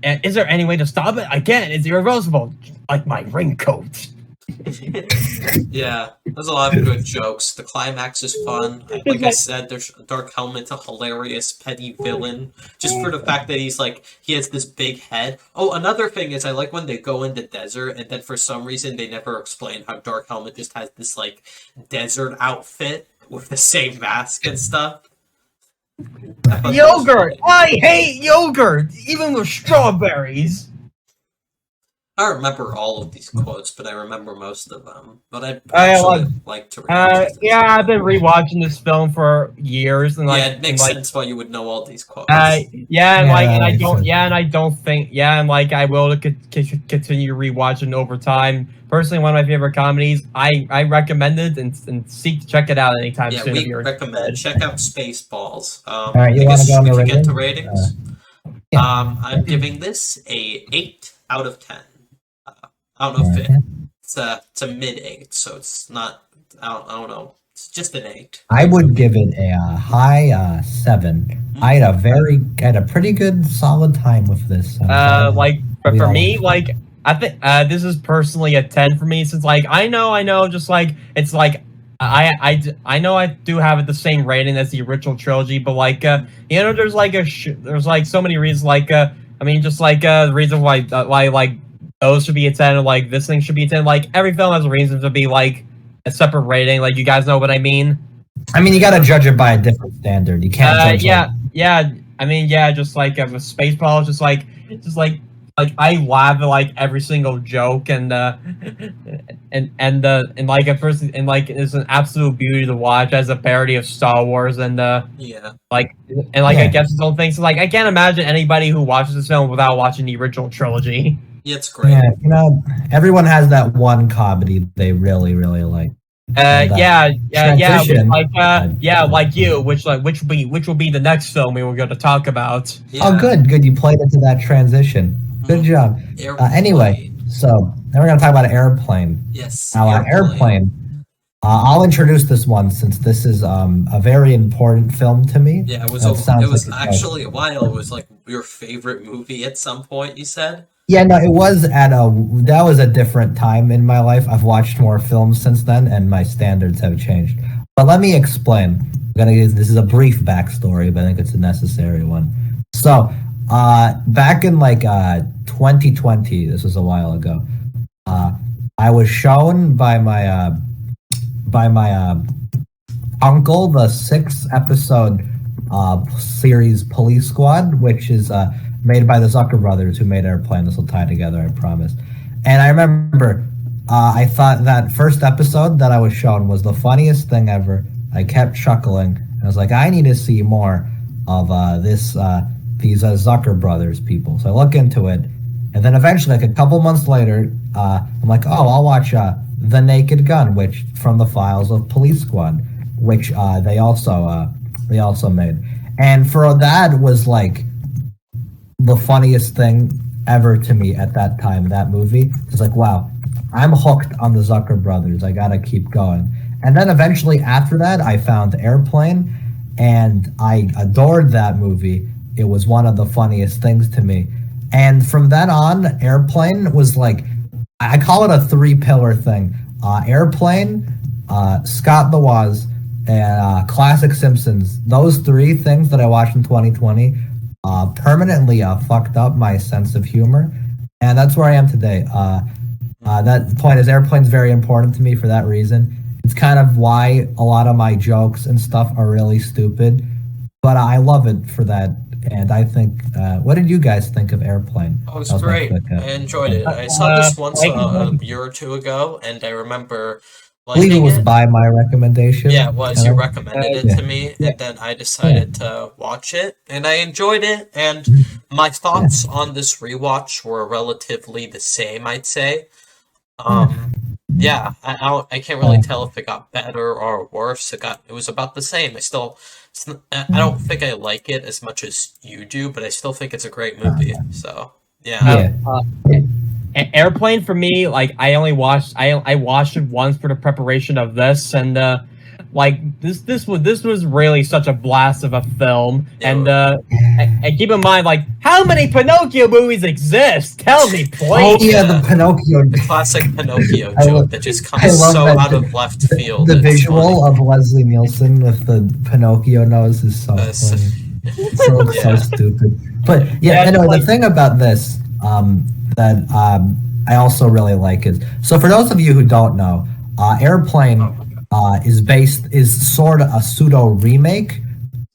Is there any way to stop it? Again, it's irreversible, like my raincoat. Yeah, there's a lot of good jokes. The climax is fun. Like I said, there's Dark Helmet's a hilarious petty villain. Just for the fact that he has this big head. Oh, another thing is I like when they go into desert and then for some reason they never explain how Dark Helmet just has this desert outfit with the same mask and stuff. Yogurt! I hate yogurt! Even with strawberries! I remember all of these quotes, but I remember most of them. But I actually like to rewatch yeah, I've been rewatching this film for years, and it makes sense why you would know all these quotes. I don't think, I will continue rewatching over time. Personally, one of my favorite comedies. I recommend it and seek to check it out anytime soon. Yeah, we recommend. Check out Spaceballs. All right, you want to go on the we rating? get to ratings? I'm giving this a 8 out of 10. I don't know if it's a mid-8, so it's not. I don't know. It's just an 8. I would give it a high 7. I had a pretty good solid time with this. But for me, I think this is personally a 10 for me, since I know, just it's I know I do have it the same rating as the original trilogy, but there's so many reasons, the reason why those should be a 10, and this thing should be a 10. Every film has a reason to be a separate rating. You guys know what I mean? I mean, you gotta judge it by a different standard. You can't judge I mean, just with Spaceballs, I laugh at every single joke, and it's an absolute beauty to watch as a parody of Star Wars, and I guess its own thing. So I can't imagine anybody who watches this film without watching the original trilogy. Yeah, it's great. Yeah, everyone has that one comedy they really, really like. Like you, which will be the next film we were going to talk about. Yeah. Oh, good. You played into that transition. Good job. Anyway, so now we're going to talk about Airplane. Yes. Airplane. I'll introduce this one since this is a very important film to me. Yeah, it was actually a while. It was your favorite movie at some point, you said? Yeah, no, that was a different time in my life. I've watched more films since then, and my standards have changed. But let me explain. This is a brief backstory, but I think it's a necessary one. So, back in 2020, this was a while ago. I was shown by my uncle the 6-episode series Police Squad, which is made by the Zucker brothers, who made Airplane. This will tie together, I promise. And I remember I thought that first episode that I was shown was the funniest thing ever. I kept chuckling. I was like, I need to see more of these Zucker brothers people. So I look into it, and then eventually, a couple months later, I'm like, oh, I'll watch The Naked Gun, which from the files of Police Squad, which they also made. And for that was the funniest thing ever to me at that time, that movie. It's wow, I'm hooked on the Zucker brothers. I gotta keep going. And then eventually after that, I found Airplane, and I adored that movie. It was one of the funniest things to me. And from then on, Airplane was I call it a 3-pillar thing. Airplane, Scott the Woz, and Classic Simpsons. Those 3 things that I watched in 2020 permanently fucked up my sense of humor, and that's where I am today. That point is, Airplane's very important to me for that reason. It's kind of why a lot of my jokes and stuff are really stupid, but I love it for that. And I think, what did you guys think of Airplane? Oh, it was That was my great. quick, I enjoyed it. I saw this once like- a year or two ago, and I remember I believe it liking was it. by my recommendation. Yeah, it was. You Kinda. recommended it Yeah. to me, Yeah. and then I decided to watch it, and I enjoyed it. And my thoughts on this rewatch were relatively the same, I'd say. Yeah, I can't really tell if it got better or worse. It was about the same. I don't think I like it as much as you do, but I still think it's a great movie. So yeah. Yeah. Airplane for me, like I watched it once for the preparation of this, and like this was really such a blast of a film. Yeah. And keep in mind, like, how many Pinocchio movies exist? Tell me, please. Oh yeah, the Pinocchio. The classic Pinocchio I joke love- that just I comes love so that out of left field. The It's visual funny. of Leslie Nielsen with the Pinocchio nose is so That's- funny. So Yeah. stupid. But Yeah, anyway, like- the thing about this that I also really like is, so for those of you who don't know, Airplane is sort of a pseudo remake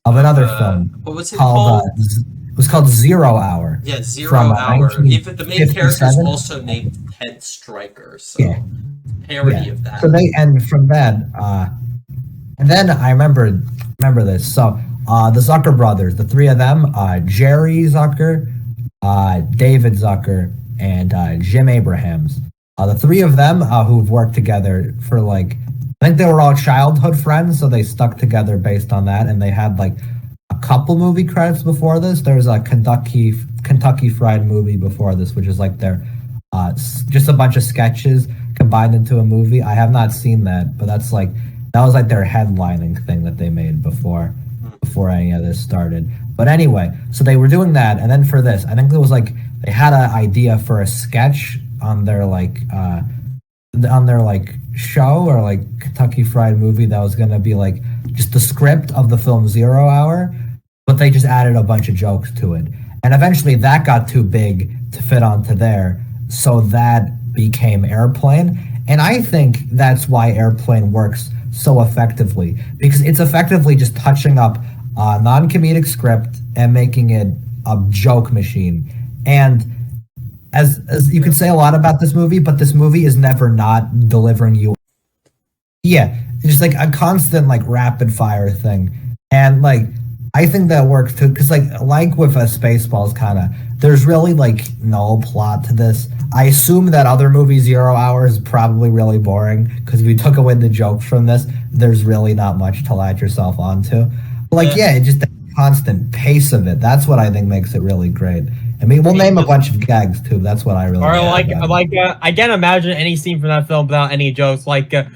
of another film What was it called called? it was called Zero Hour. Yeah, Zero from, Hour. Even the main character is 1957? also named Ted Stryker, so Yeah. parody of that. So from that, and then I remember this. So the Zucker brothers, the three of them, Jerry Zucker, David Zucker, and Jim Abrahams. The three of them who've worked together for like, I think they were all childhood friends, so they stuck together based on that, and they had like a couple movie credits before this. There was a Kentucky Fried Movie before this, which is like their just a bunch of sketches combined into a movie. I have not seen that, but that was like their headlining thing that they made before any of this started. But anyway, so they were doing that, and then for this, I think it was like they had an idea for a sketch on their show or like Kentucky Fried Movie that was gonna be like just the script of the film Zero Hour, but they just added a bunch of jokes to it. And eventually that got too big to fit onto there, so that became Airplane. And I think that's why Airplane works so effectively, because it's effectively just touching up a non-comedic script and making it a joke machine. And as you could say a lot about this movie, but this movie is never not delivering you. Yeah, it's just like a constant like rapid fire thing. And like I think that works too, because like with Spaceballs, kind of, there's really like no plot to this. I assume that other movie Zero Hour is probably really boring, because if you took away the jokes from this, there's really not much to latch yourself onto. But like it just the constant pace of it. That's what I think makes it really great. I mean, we'll name a bunch of gags too. That's what I really Or like. I can't imagine any scene from that film without any jokes. The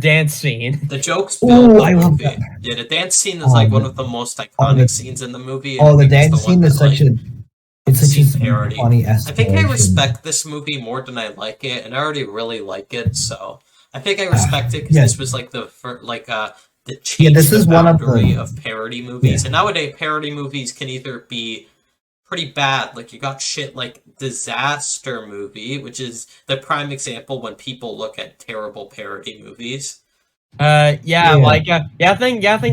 dance scene. The jokes build Ooh, the I love movie. that. Yeah, the dance scene is like one of the most iconic scenes in the movie. and I The think it's dance one scene is that, such a scene parody. funny I think I escalation. respect this movie more than I like it, and I already really like it. So I think I respect it because Yeah. this was like the change this is the one of the- boundary of parody movies. Yeah. And nowadays, parody movies can either be pretty bad, like you got shit like Disaster Movie, which is the prime example when people look at terrible parody movies. I think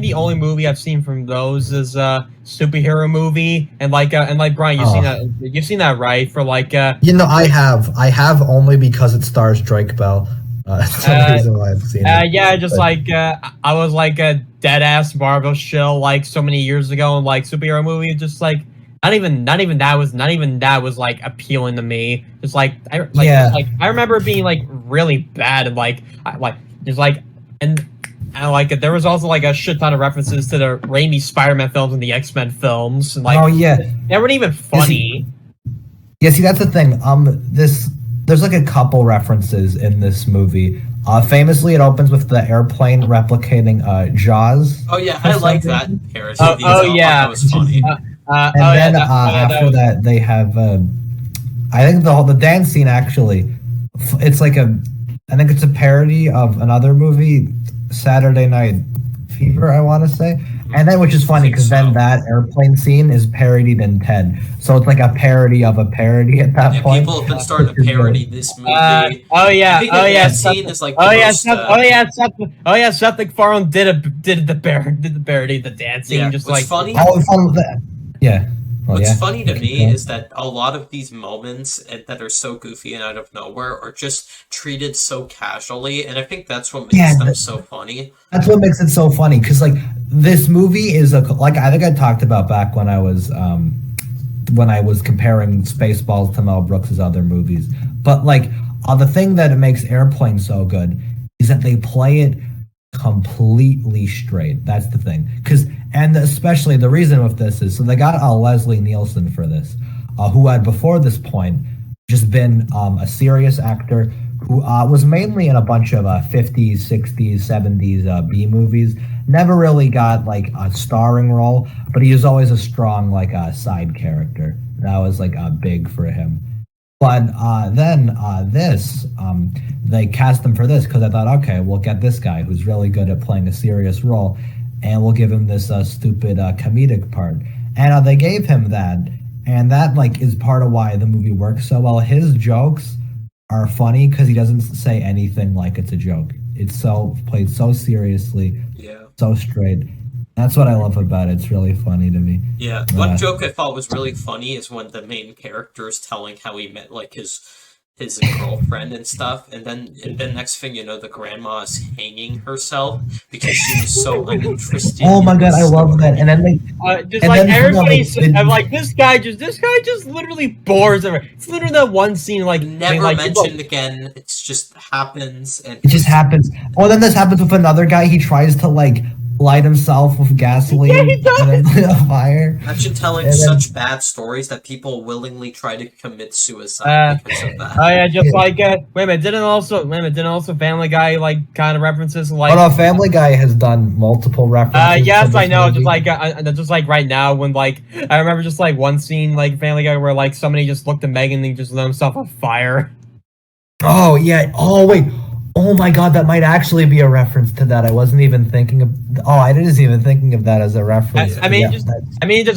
the only movie I've seen from those is superhero movie, and Brian, you've seen that, right? For I have only because it stars Drake Bell. That's the reason why I've seen it. I was like a dead ass Marvel shill like so many years ago, and like superhero movie, just like not even that was like appealing to me. Just I remember it being like really bad, and there was also like a shit ton of references to the Raimi Spider-Man films and the X-Men films, and they weren't even funny. See, that's the thing. There's like a couple references in this movie. Famously, it opens with the airplane replicating Jaws. Oh yeah, I like that parody. Yeah, that was funny. After that, they have. I think the dance scene actually, I think it's a parody of another movie, Saturday Night Fever, I want to say. And then, which is funny because then that airplane scene is parodied in Ted. So it's like a parody of a parody at that point. People have been starting to parody this movie. Oh yeah, I think that scene is like the most, Seth MacFarlane did the parody of the dancing, Yeah, just what's like funny. Yeah. Well, What's yeah. funny to me is that a lot of these moments that are so goofy and out of nowhere are just treated so casually, and I think that's what makes them so funny. That's what makes it so funny, because like this movie is like I think I talked about back when I was comparing Spaceballs to Mel Brooks's other movies. But like the thing that makes Airplane so good is that they play it completely straight. That's the thing. And especially the reason with this is, so they got Leslie Nielsen for this, who had before this point just been a serious actor who was mainly in a bunch of 50s, 60s, 70s B movies. Never really got like a starring role, but he was always a strong like side character. That was like big for him. But then they cast him for this because I thought, okay, we'll get this guy who's really good at playing a serious role, and we'll give him this stupid comedic part. And they gave him that, and that like is part of why the movie works so well. His jokes are funny because he doesn't say anything like it's a joke. It's so played so seriously, so straight. That's what I love about it. It's really funny to me. Yeah, one joke I thought was really funny is when the main character is telling how he met like his girlfriend and stuff, and then next thing you know, the grandma is hanging herself because she was so uninterested. Oh my god, I love that. And then just like everybody's like this guy just literally bores her. It's literally that one scene like never mentioned again. It just happens, and it just happens. Oh, then this happens with another guy. He tries to like light himself with gasoline and then light a fire. Imagine telling such bad stories that people willingly try to commit suicide because of that. Oh yeah, just like wait a minute, didn't also Family Guy like kind of references like? Oh no, Family Guy has done multiple references. Yes, I know. Movie. Just like right now when like I remember just like one scene like Family Guy where like somebody just looked at Megan and he just lit himself on fire. Oh yeah. Oh wait. Oh my god, that might actually be a reference to that. I wasn't even thinking of. Oh, I wasn't even thinking of that as a reference. I mean, just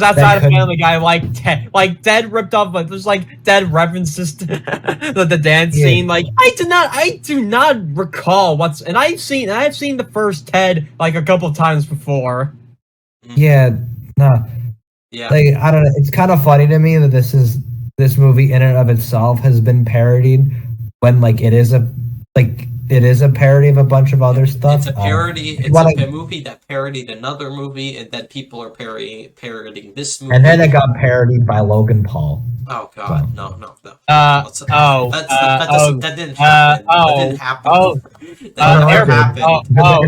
outside of Family Guy, like Ted ripped off. Like there's like Ted references to the dance scene. Like I do not recall what's. And I've seen the first Ted like a couple of times before. Yeah. No. Yeah. Like I don't know. It's kind of funny to me that this movie in and of itself has been parodied when like it is a parody of a bunch of other stuff. It's a parody. It's a movie that parodied another movie, and then people are parodying this movie. And then it got parodied by Logan Paul. Oh god, no. That didn't happen. That didn't happen.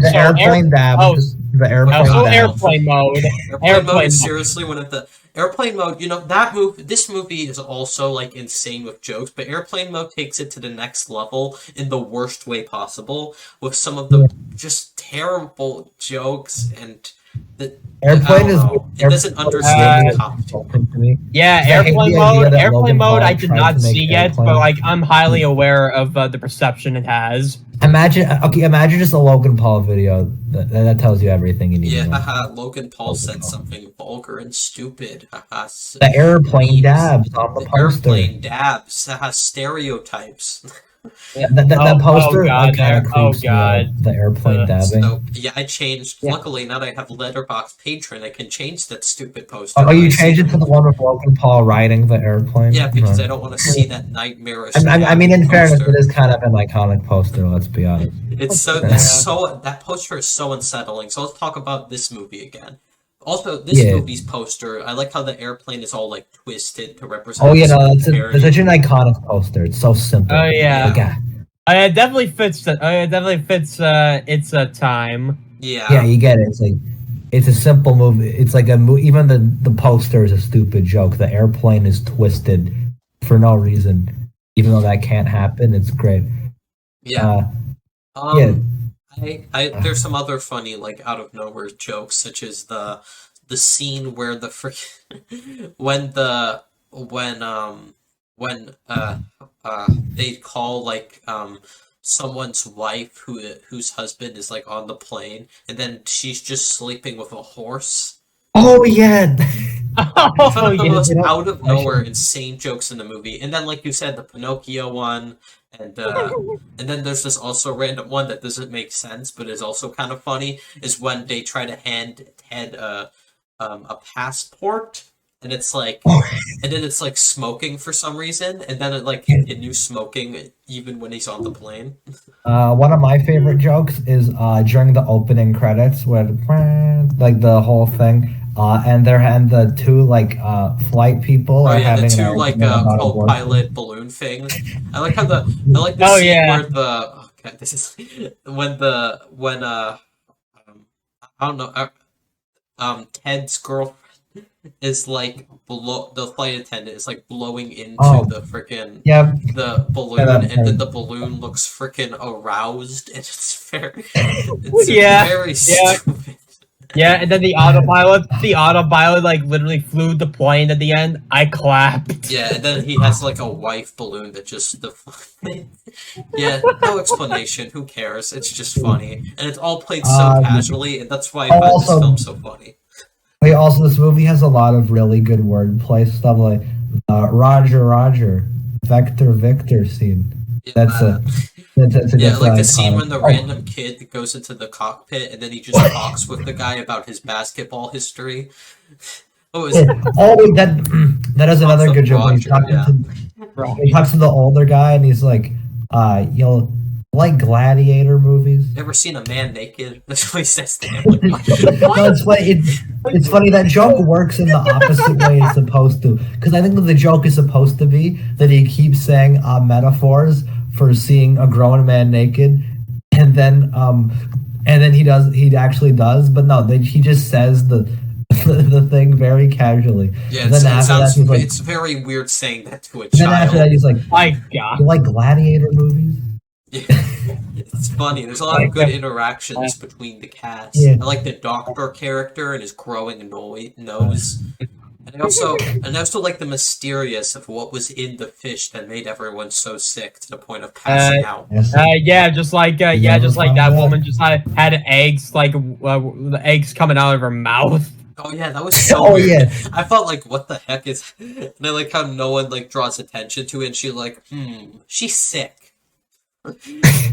The airplane dab. The airplane mode. Airplane mode. Seriously, one of the Airplane Mode, you know, this movie is also, like, insane with jokes, but Airplane Mode takes it to the next level in the worst way possible, with some of the just terrible jokes, and the Airplane is... It doesn't understand comedy. Yeah, Airplane Mode I did not see yet, but, like, I'm highly aware of the perception it has. Imagine just a Logan Paul video that tells you everything you need to know. Yeah, Logan Paul said something vulgar and stupid. The airplane dabs on the poster. Airplane dabs, stereotypes. Yeah, that poster kind of creeps me out, the airplane dabbing. So, yeah, I changed. Yeah. Luckily, now that I have Letterboxd Patron, I can change that stupid poster. Oh, you changed it to the one with Logan Paul riding the airplane? Yeah, because I don't want to see that nightmarish. I mean, in fairness, it is kind of an iconic poster. Let's be honest. That poster is so unsettling. So let's talk about this movie again. Also, this movie's poster, I like how the airplane is all, like, twisted to represent... Oh, yeah, no, it's such an iconic poster. It's so simple. Oh, yeah. Like, it definitely fits its time. Yeah. Yeah, you get it. It's a simple movie. It's like even the poster is a stupid joke. The airplane is twisted for no reason. Even though that can't happen, it's great. Yeah. There's some other funny, like, out of nowhere jokes, such as the scene where the when they call, like, someone's wife whose husband is like on the plane, and then she's just sleeping with a horse. Oh yeah. It's one Oh of the yeah. most You know, out of I nowhere should- insane jokes in the movie. And then, like you said, the Pinocchio one, and then there's this also random one that doesn't make sense, but is also kind of funny. Is when they try to hand Ted a passport, and it's like, and then it's like smoking for some reason, and then it like continues smoking even when he's on the plane. One of my favorite jokes is during the opening credits where like the whole thing, and the two like flight people Oh are yeah, the having an two like argument about abortion. co-pilot balloon things. I like the Oh, scene yeah. where this is when I don't know Ted's girlfriend is like below the flight attendant is like blowing into Oh. the freaking Yep. the balloon, that and then part. the balloon looks freaking aroused, and it's Yeah, very yeah. stupid. Yeah, and then the autopilot like literally flew the plane at the end. I clapped. Yeah, and then he has like a wife balloon that just yeah, no explanation. Who cares? It's just funny, and it's all played so casually, and that's why I find this also- film so funny. Wait, also this movie has a lot of really good wordplay stuff like Roger, Vector Victor scene. Yeah, That's a yeah, like the scene iconic. when the random kid goes into the cockpit and then he just talks with the guy about his basketball history. Oh, is Oh, that is another good joke. When he's Roger, talking yeah. he talks to the older guy and he's like, you'll like gladiator movies. Ever seen a man naked? That's what he says to him. Like, No, it's funny. It's funny that joke works in the opposite way it's supposed to. Because I think that the joke is supposed to be that he keeps saying metaphors for seeing a grown man naked, and then he actually does. But no, he just says the thing very casually. yeah, And then it after that, sounds, he's like, it's very weird saying that to a and then after that, child. he's like, My God. you like gladiator movies? Yeah. It's funny. There's a lot of good interactions between the cast. Yeah. I like the doctor character and his growing nose. And I also like the mysterious of what was in the fish that made everyone so sick to the point of passing out. Yes. Yeah, just like just like that woman just had eggs like the eggs coming out of her mouth. Oh yeah, that was so Oh, weird. yeah. I felt like, what the heck is? And I like how no one like draws attention to it. And she's like, she's sick.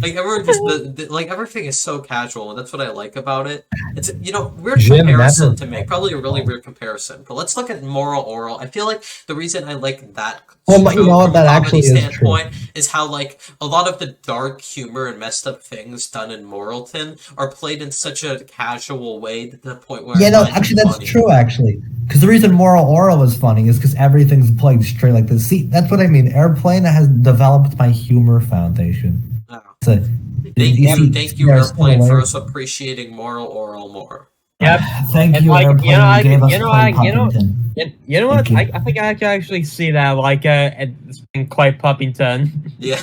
Like everyone just like everything is so casual, and that's what I like about it. It's weird Jim comparison never- to make, probably a really weird comparison. But let's look at Moral Oral. I feel like the reason I like that Well, you know what, from a that comedy actually is true. standpoint is how like a lot of the dark humor and messed up things done in Moralton are played in such a casual way to the point where Yeah, I no, find it actually, that's funny. true. Actually, because the reason Moral Oral is funny is because everything's played straight like this. See, that's what I mean. Airplane has developed my humor foundation. Oh. So, Thank you, there's Airplane, still a for way- us appreciating Moral Oral more. Yep. Thank And you, like, Airplane. you know, gave us you know, Clay you know, Puffington. You know what? Thank you. I think I can actually see that like in Clay Puffington. Yeah,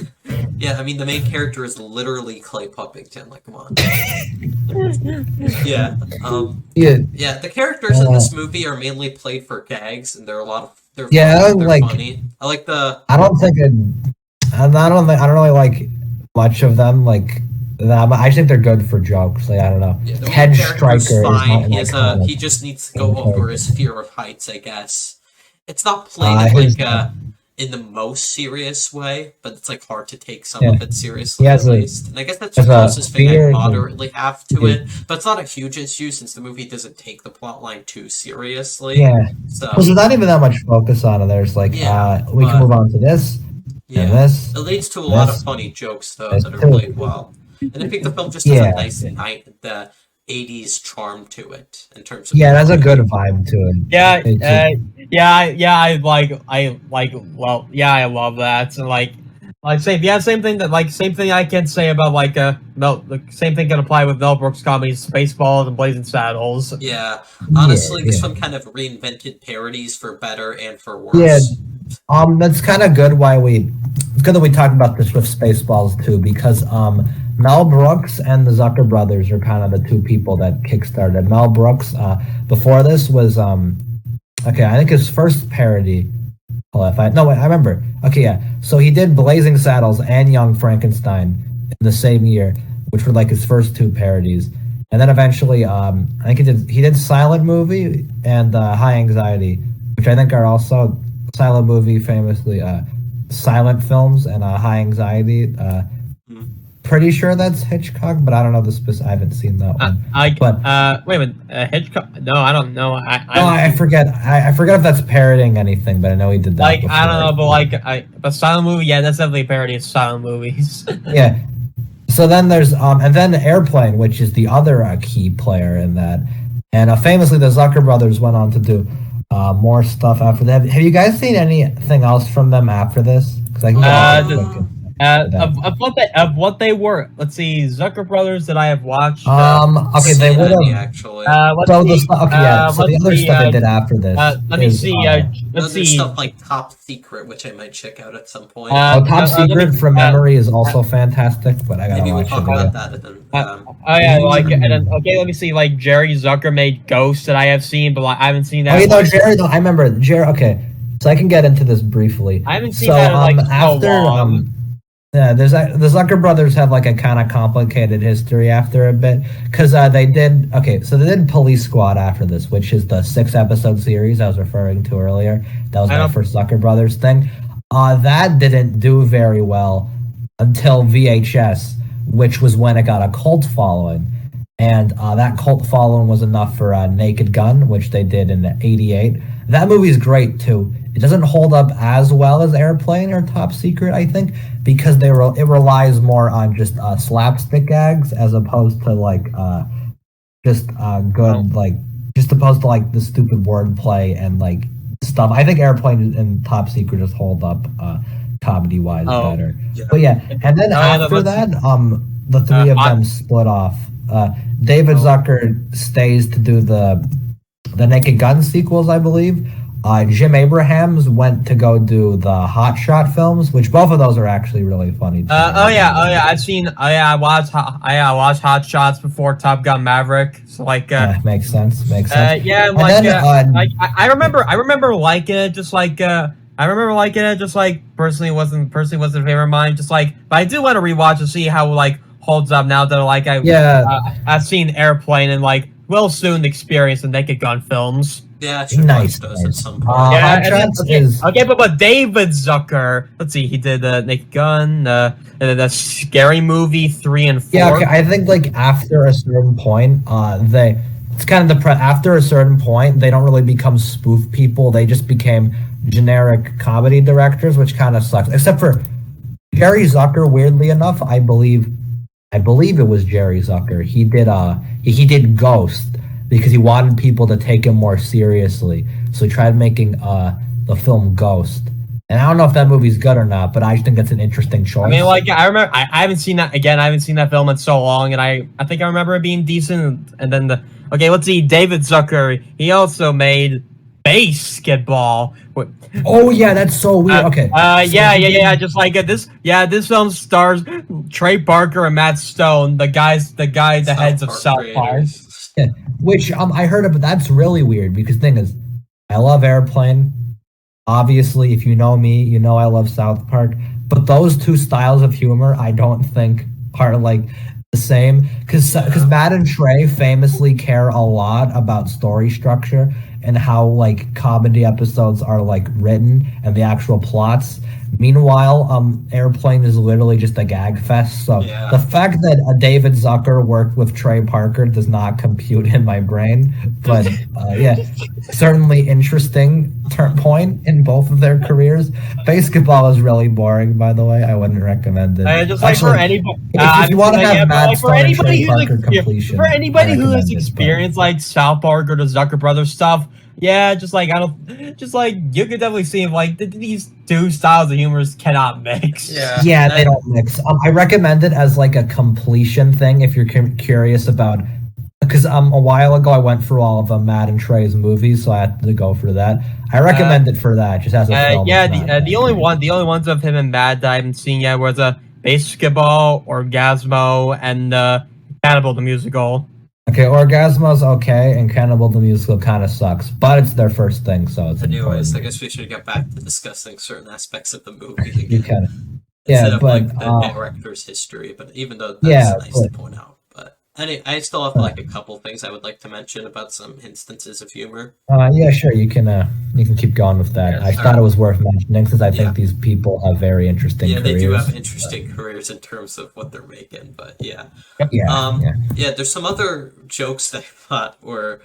yeah. I mean, the main character is literally Clay Puffington. Like, come on. Yeah. Yeah, Yeah. The characters in this movie are mainly played for gags, and they're a lot of they're Yeah, funny, they're like- funny. I like the I don't think I don't really like much of them. Like them, I think they're good for jokes. Like I don't know. yeah, the main Ted character's Stryker is fine. not He my has kind of- he just needs to go over his fear of heights, I guess. It's not played his- in the most serious way, but it's like hard to take some Yeah. of it seriously He at has a- least. And I guess that's the has a closest thing I fear- moderately have to Yeah. it. But it's not a huge issue since the movie doesn't take the plotline too seriously. Yeah, So because there's not even that much focus on it. There's like, Yeah, we can but- move on to this yeah. and this. It leads to a lot of This- funny jokes though this that are too. played well. And I think the film just has Yeah. a nice the 80s charm to it in terms of Yeah, that's a good vibe to it. Yeah, It's I love that. So same thing I can say about the same thing can apply with Mel Brooks comedies, Spaceballs and Blazing Saddles. Yeah, honestly, this yeah. one kind of reinvented parodies for better and for worse. Yeah, that's kind of good. It's good that we talked about this with Spaceballs too, because Mel Brooks and the Zucker brothers are kind of the two people that kickstarted. Mel Brooks, before this was I think his first parody. I remember. Okay, yeah. So he did Blazing Saddles and Young Frankenstein in the same year, which were like his first two parodies. And then eventually, I think he did Silent Movie and High Anxiety, which I think are also Silent Movie, famously silent films, and High Anxiety. Pretty sure that's Hitchcock, but I don't know the specific. I haven't seen that one. Wait a minute, Hitchcock? No, I don't know. I forget. I forget if that's parodying anything, but I know he did that. Like before. I don't know, but Silent Movie, yeah, that's definitely a parody of silent movies. Yeah. So then there's and then Airplane, which is the other key player in that, and famously the Zucker brothers went on to do more stuff after that. Have you guys seen anything else from them after this? Because I can Of what they were, let's see, Zucker Brothers that I have watched. Okay, they would have actually. So the other stuff they did after this. Let's see. Stuff like Top Secret, which I might check out at some point. Top Secret from memory is also fantastic, but I gotta maybe we'll watch talk it again. about that. And then, let me see. Like Jerry Zucker made Ghost that I have seen, but I haven't seen that. Oh, you know, Jerry. I remember Jerry. Okay, so I can get into this briefly. I haven't seen that in after so long. Yeah, the Zucker brothers have like a kind of complicated history after a bit, because they did Police Squad after this, which is the 6-episode series I was referring to earlier. That was my first Zucker brothers thing. That didn't do very well until VHS, which was when it got a cult following, and that cult following was enough for Naked Gun, which they did in '88. That movie's great too. It doesn't hold up as well as Airplane or Top Secret, I think, because it relies more on just slapstick gags as opposed to like just opposed to like the stupid wordplay and like stuff. I think Airplane and Top Secret just hold up comedy wise better. Yeah. But yeah, and then after that, the three of them split off. David Zucker stays to do the Naked Gun sequels, I believe. Jim Abrahams went to go do the Hot Shot films, which both of those are actually really funny. I watched Hot Shots before Top Gun Maverick. So makes sense. I remember liking it. Personally wasn't a favorite of mine. But I do want to rewatch to see how holds up now that I've seen Airplane and will soon experience the Naked Gun films. Yeah, nice. At some point. But David Zucker, let's see, he did Naked Gun, the Scary Movie 3 and 4. Yeah, okay, I think after a certain point, after a certain point, they don't really become spoof people. They just became generic comedy directors, which kind of sucks. Except for Jerry Zucker, weirdly enough, I believe it was Jerry Zucker. He did Ghost, because he wanted people to take him more seriously. So he tried making the film Ghost. And I don't know if that movie's good or not, but I just think that's an interesting choice. I mean, I remember, I haven't seen that, again, I haven't seen that film in so long, and I think I remember it being decent, and then let's see, David Zucker, he also made Basketball. Oh yeah, that's so weird. Okay. This film stars Trey Parker and Matt Stone, the heads of South Park. Yeah, which I heard of, but that's really weird because the thing is, I love Airplane. Obviously, if you know me, you know I love South Park. But those two styles of humor, I don't think are the same. Because Matt and Trey famously care a lot about story structure and how comedy episodes are written and the actual plots. Meanwhile, Airplane is literally just a gag fest. So the fact that David Zucker worked with Trey Parker does not compute in my brain. But certainly interesting point in both of their careers. Basketball is really boring, by the way. I wouldn't recommend it. For anybody, if you want to have Matt Stone and Trey Parker completion, for anybody who has experienced South Park or the Zucker Brothers stuff. Yeah, you could definitely see these two styles of humor cannot mix. Yeah, they don't mix. I recommend it as a completion thing if you're curious about, because a while ago I went through all of Matt and Trey's movies, so I had to go for that. I recommend it for that, just as a film. The only ones of him and Matt that I haven't seen yet was Basketball, Orgasmo, and Cannibal the Musical. Okay, Orgasmo's okay, and Cannibal the Musical kind of sucks, but it's their first thing, so it's anyways, important. I guess we should get back to discussing certain aspects of the movie. You can. instead Yeah, of but like the director's history. But even though yeah, that's nice to but point out. But I still have like a couple things I would like to mention about some instances of humor. yeah, sure. You can keep going with that. I All thought right. it was worth mentioning since I Yeah. think these people have very interesting Yeah, they do have careers. interesting careers in terms of what they're making, but yeah. Yeah, yeah. Yeah, there's some other jokes that I thought were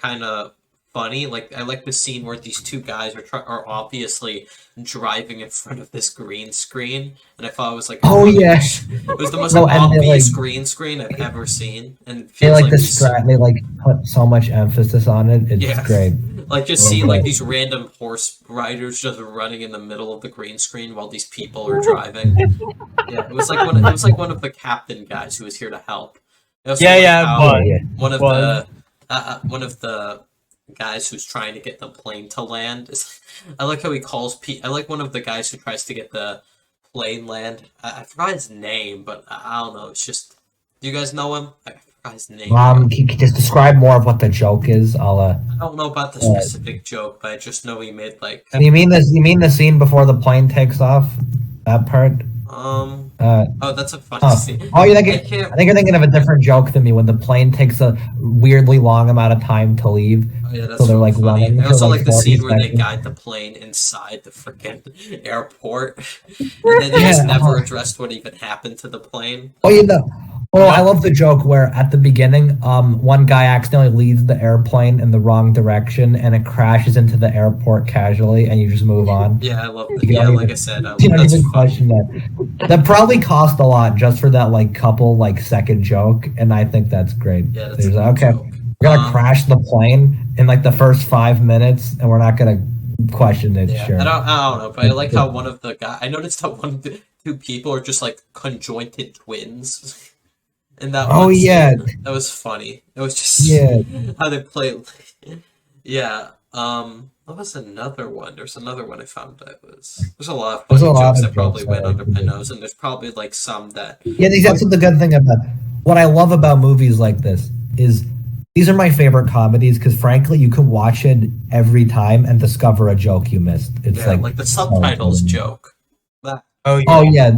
kind of funny. Like I like the scene where these two guys are obviously driving in front of this green screen, and I thought it was like Oh yeah. it was the most No, and obvious green screen I've ever seen, and it they feels like like these. they like put so much emphasis on it. It's Yeah. great. Like just Well, see like but- these random horse riders just running in the middle of the green screen while these people are driving. Yeah, it was like one of the captain guys who was here to help. I also Yeah, like yeah, how but yeah. one of the guys who's trying to get the plane to land is I like how he calls I like one of the guys who tries to get the plane land. I forgot his name, but I don't know. It's just do you guys know him? I forgot his name. Can you just describe more of what the joke is? I'll I don't know about the specific joke, but I just know he made like You mean this? You mean the scene before the plane takes off? That part? oh, that's a funny scene. Oh, you're I thinking? can't. I think you're thinking of a different joke than me. When the plane takes a weirdly long amount of time to leave, Oh, yeah, that's so they're like funny. running. I also for, like the 40 scene where they seconds. guide the plane inside the freaking airport, and then they just Yeah. never addressed what even happened to the plane. Oh, you know. Oh, I love the joke where at the beginning, one guy accidentally leads the airplane in the wrong direction, and it crashes into the airport casually, and you just move on. Yeah, I love that. You Yeah, don't like even- I said, You don't that's even funny. question that. That probably cost a lot just for that like couple like second joke, and I think that's great. Yeah, that's a There's good okay. joke. We're gonna crash the plane in like the first 5 minutes, and we're not gonna question it. Yeah, Sure. I don't know, but I like how one of the guy. I noticed how one of the two people are just like conjointed twins. And that Oh, one yeah. scene, that was funny. It was just Yeah. how they play. Yeah. What was another one? There's another one I found that was. There's a lot of There's funny a lot jokes of that probably jokes went I under my like. nose, and there's probably like some that. Yeah, that's the good thing about what I love about movies like this is these are my favorite comedies because frankly you can watch it every time and discover a joke you missed. It's Yeah, like the subtitles joke. That. oh yeah. Oh yeah,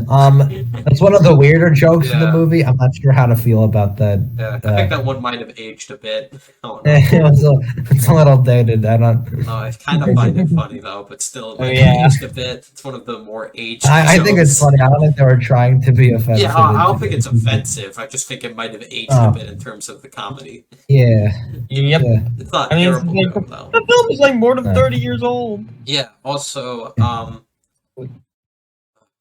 that's one of the weirder jokes in the Yeah. movie. I'm not sure how to feel about that. Yeah, I think that one might have aged a bit. I don't know. It's a little dated. I don't. No, I kind of find it funny though, but still, it might yeah. have aged a bit. It's one of the more aged. I think it's jokes. funny. I don't think they were trying to be offensive. Yeah, I don't think it's offensive. I just think it might have aged a bit in terms of the comedy. Yeah, Yep. yeah. It's not I mean, terrible it's joke, though. The film is like more than 30 years old. Yeah. Also,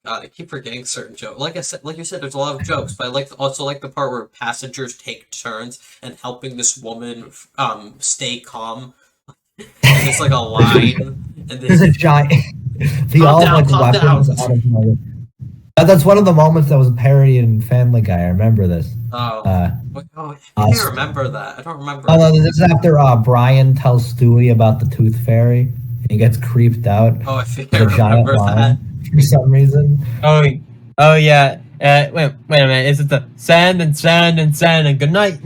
God, I keep forgetting certain jokes. Like I said, like you said, there's a lot of jokes, but I also like the part where passengers take turns and helping this woman stay calm. And there's like a line, and There's a giant. The Calm all down, like calm weapons down. out of nowhere. That's one of the moments that was parodied in Family Guy. I remember this. oh, I uh, can't remember that. I don't remember. Oh no, this is after Brian tells Stewie about the Tooth Fairy. And he gets creeped out Oh, I think with I a giant remember that. lion for some reason. Oh yeah. Wait a minute. Is it the sand and sand and sand and good night?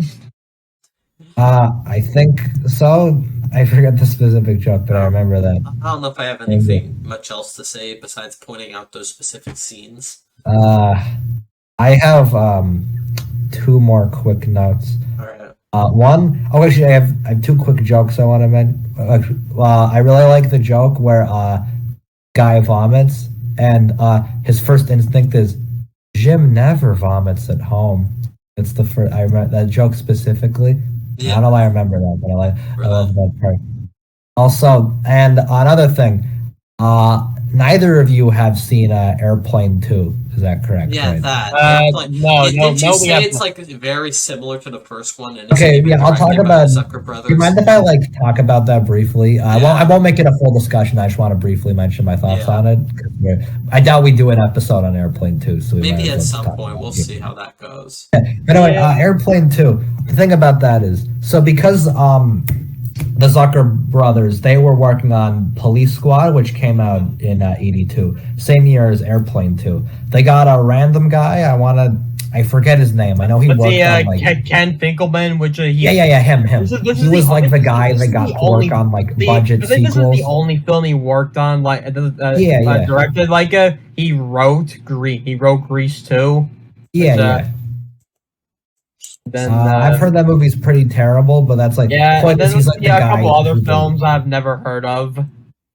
I think so. I forget the specific joke, but I remember that. I don't know if I have anything much else to say besides pointing out those specific scenes. I have 2 more quick notes. All right. One, oh, actually, I have 2 quick jokes I want to mention. I really like the joke where guy vomits, and his first instinct is Jim never vomits at home. It's the first I remember that joke specifically. I Yeah. don't know why I remember that, but I love that part. Also, and another thing, neither of you have seen Airplane 2. Is that correct? Yeah, Right? that. No, Did you we say have it's not. like very similar to the first one? And Okay, it's yeah, I'll talk directed by about. the Zucker Do brothers. you mind if I like talk about that briefly? I Yeah. won't make it a full discussion. I just want to briefly mention my thoughts Yeah. on it. 'Cause I doubt we do an episode on Airplane 2, so we might Maybe as at well some talk point about we'll it. see how that goes. But anyway, Yeah. Airplane 2. The thing about that is, so because the Zucker brothers, they were working on Police Squad, which came out in '82, same year as Airplane 2. They got a random guy. I want to I forget his name. I know he But worked the on like Ken Finkelman, which him. This He is was the like only- the guy this that is got the to only- work on like the- budget I think this is sequels. the only film he worked on. Like Yeah. directed. Like he wrote Grease too. Yeah, which, yeah. Then I've heard that movie's pretty terrible, but that's like yeah, point and is then he's like the a guy. couple other who did- films I've never heard of.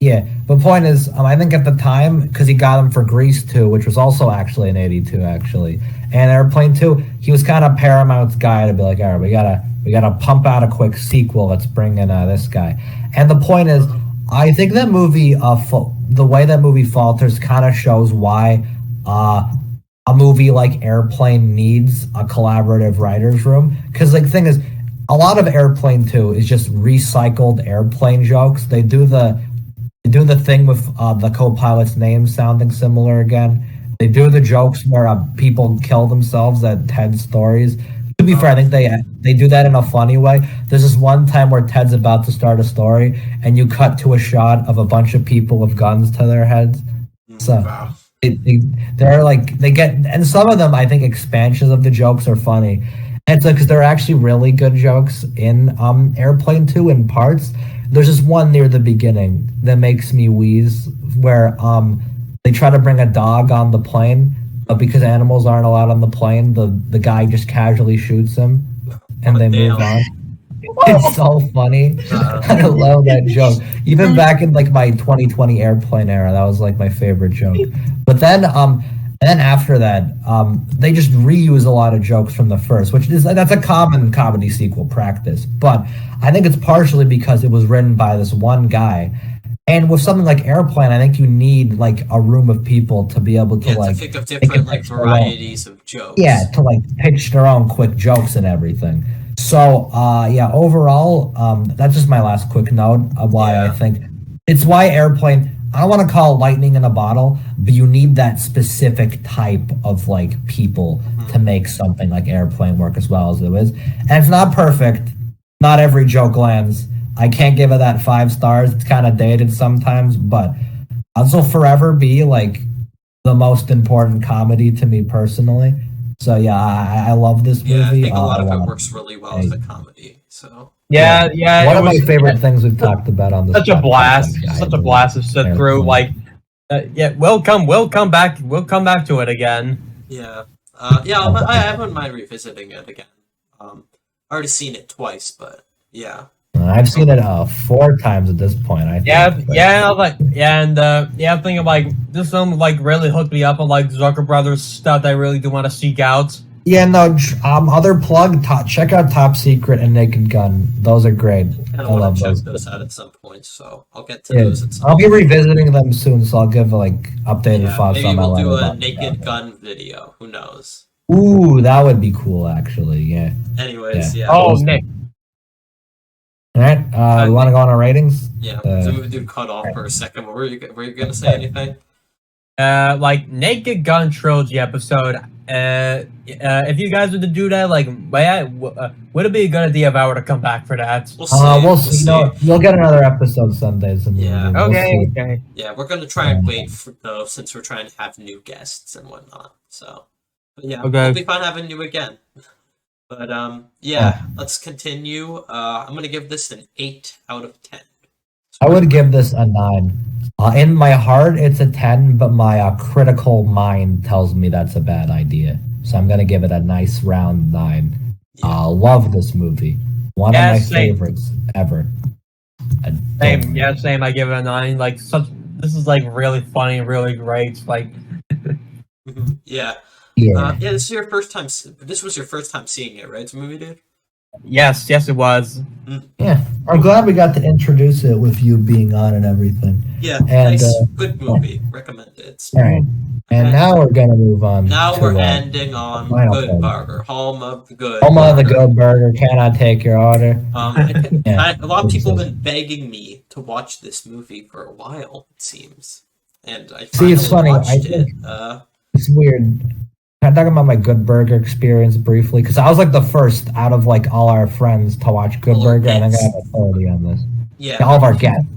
Yeah, but point is, I think at the time, because he got him for Grease 2, which was also actually in '82, actually, and Airplane 2, he was kind of Paramount's guy to be like, all right, we gotta pump out a quick sequel. Let's bring in this guy. And the point is, I think that movie, the way that movie falters, kind of shows why a movie like Airplane needs a collaborative writers' room. Because like, the thing is, a lot of Airplane 2 is just recycled Airplane jokes. They do the thing with the co-pilot's name sounding similar again. They do the jokes where people kill themselves at Ted's stories. To be fair, I think they do that in a funny way. There's this one time where Ted's about to start a story, and you cut to a shot of a bunch of people with guns to their heads. So Wow. they're like they get, and some of them I think expansions of the jokes are funny. And it's like because they're actually really good jokes in Airplane 2 in parts. There's just one near the beginning that makes me wheeze, where they try to bring a dog on the plane, but because animals aren't allowed on the plane, the guy just casually shoots him, and they move on. It's so funny. I love that joke. Even back in like my 2020 Airplane era, that was like my favorite joke. But then after that, they just reuse a lot of jokes from the first, which is that's a common comedy sequel practice. But I think it's partially because it was written by this one guy. And with something like Airplane, I think you need like a room of people to be able to To think of different like varieties of jokes. Yeah, to like pitch their own quick jokes and everything. So overall, that's just my last quick note of why I think it's why Airplane. I don't want to call it lightning in a bottle, but you need that specific type of like people to make something like Airplane work as well as it is. And it's not perfect. Not every joke lands. I can't give it that 5 stars. It's kind of dated sometimes, but it'll forever be like the most important comedy to me personally. So yeah, I love this movie. Yeah, I think a lot of it works really well as a comedy. So Yeah. One of my favorite things we've talked about on this. Such a blast! podcast, Such a blast to sit through. Like, we'll come back to it again. yeah, I wouldn't mind revisiting it again. Already seen it twice, but yeah. I've seen it 4 times at this point. I think, I'm thinking like this film like really hooked me up on like Zucker Brothers stuff that I really do want to seek out. Yeah, no. Other plug. Check out Top Secret and Naked Gun. Those are great. I I love check those. those out at some point, so I'll get to those at some I'll be point. revisiting them soon, so I'll give like updated thoughts Maybe on my we'll do life a about Naked that. Gun video. Who knows? Ooh, that would be cool, actually. Yeah. Anyways, yeah. Oh, Nick. All right. We want to go on our ratings. Yeah. ZaMovieDude cut off for a second. Were you gonna say anything? Like Naked Gun trilogy episode. If you guys were to do that, like, would it be a good idea if I were to come back for that? We'll see. We'll see. No, you'll get another episode Sundays. Yeah. We'll see. Okay. Yeah, we're gonna try and wait for though, since we're trying to have new guests and whatnot. So, but yeah, Okay. it'll be fun having you again. But let's continue. I'm gonna give this an 8 out of 10. I would give this a 9. In my heart, it's a 10, but my critical mind tells me that's a bad idea. So I'm gonna give it a nice round 9. Love this movie. One of my favorites ever. Same. I give it a 9. Like, this is like really funny, really great. Like, Yeah. This is your first time. This was your first time seeing it, right? ZaMovieDude? yes, it was. Yeah, I'm glad we got to introduce it with you being on and everything. Yeah, And, nice, good movie. Recommended. All right, and now we're gonna move on. Now we're to, ending on final Good film. Burger, home of the good. Home of the Good Burger. Can I take your order? A lot of people have been begging me to watch this movie for a while. It seems, and I finally it's funny. watched I think it. it's weird. Can I talk about my Good Burger experience briefly? Because I was like the first out of like all our friends to watch Good All our Burger, and I guests. got authority on this. Yeah. All of our guests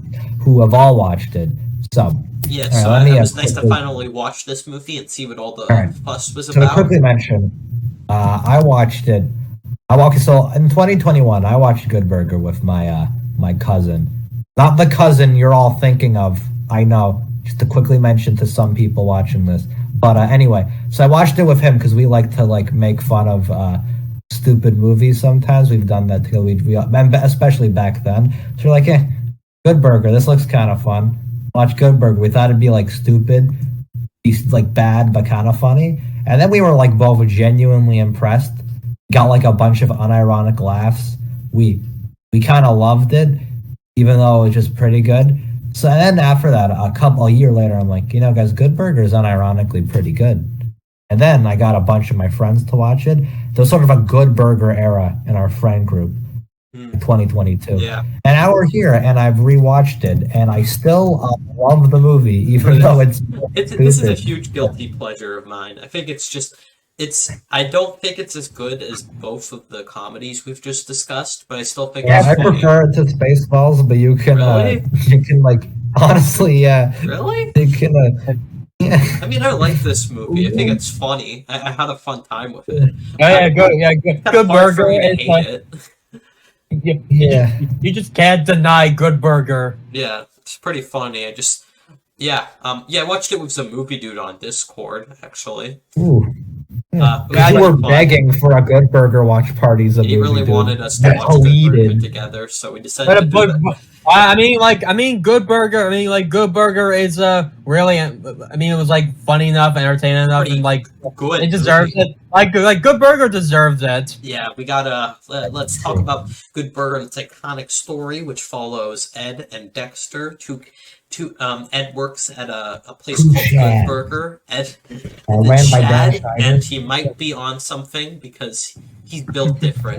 who have all watched it. So, Yeah, All so right, let me, it was nice to quickly- finally watch this movie and see what all the All right. fuss was so to about. quickly mention, I watched it. So in 2021, I watched Good Burger with my cousin. Not the cousin you're all thinking of. I know. Just to quickly mention to some people watching this. But anyway, so I watched it with him because we like to make fun of stupid movies. Sometimes we've done that together. And especially back then. So we're like, Good Burger. This looks kind of fun. Watch Good Burger. We thought it'd be like stupid, be like bad, but kind of funny. And then we were like both genuinely impressed. Got like a bunch of unironic laughs. We kind of loved it, even though it was just pretty good. So then after that, a year later, I'm like, guys, Good Burger is unironically pretty good. And then I got a bunch of my friends to watch it. There was sort of a Good Burger era in our friend group in 2022. Yeah. And now we're here, and I've rewatched it, and I still love the movie, even though it's this is a huge guilty pleasure of mine. I think I don't think it's as good as both of the comedies we've just discussed, but I still think Yeah, it's I funny. prefer it to Spaceballs, but you can Really? honestly, yeah. Really? You can yeah. I mean, I like this movie. I think it's funny. I had a fun time with it. Good Kinda hard Burger for me to is hate like it. you just can't deny Good Burger. Yeah, it's pretty funny. I watched it with ZaMovieDude on Discord, actually. Ooh. Yeah. It was You were fun. begging for a Good Burger watch parties. He really wanted us to watch Good Burger together, so we decided to do that. Good Burger. Good Burger is really. It was like funny enough, entertaining enough, Pretty and like Good. it deserves it. Like Good Burger deserves it. Yeah, we gotta let's talk about Good Burger and its iconic story, which follows Ed and Dexter. Ed works at a place called Good Burger. Ed ran by Dan Chad, Schneider. and he might be on something because he's built different.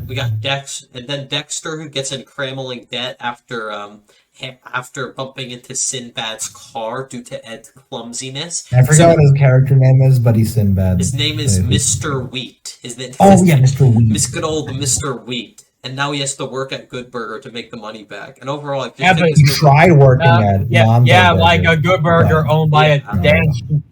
We got Dexter, who gets in crammling debt after bumping into Sinbad's car due to Ed's clumsiness. I forgot what his character name is, but he's Sinbad. His name is Mr. Wheat. Mr. Wheat. Miss good old Mr. Wheat. And now he has to work at Good Burger to make the money back. And overall, I Yeah, think but this He movie- tried working at like a Good Burger owned by a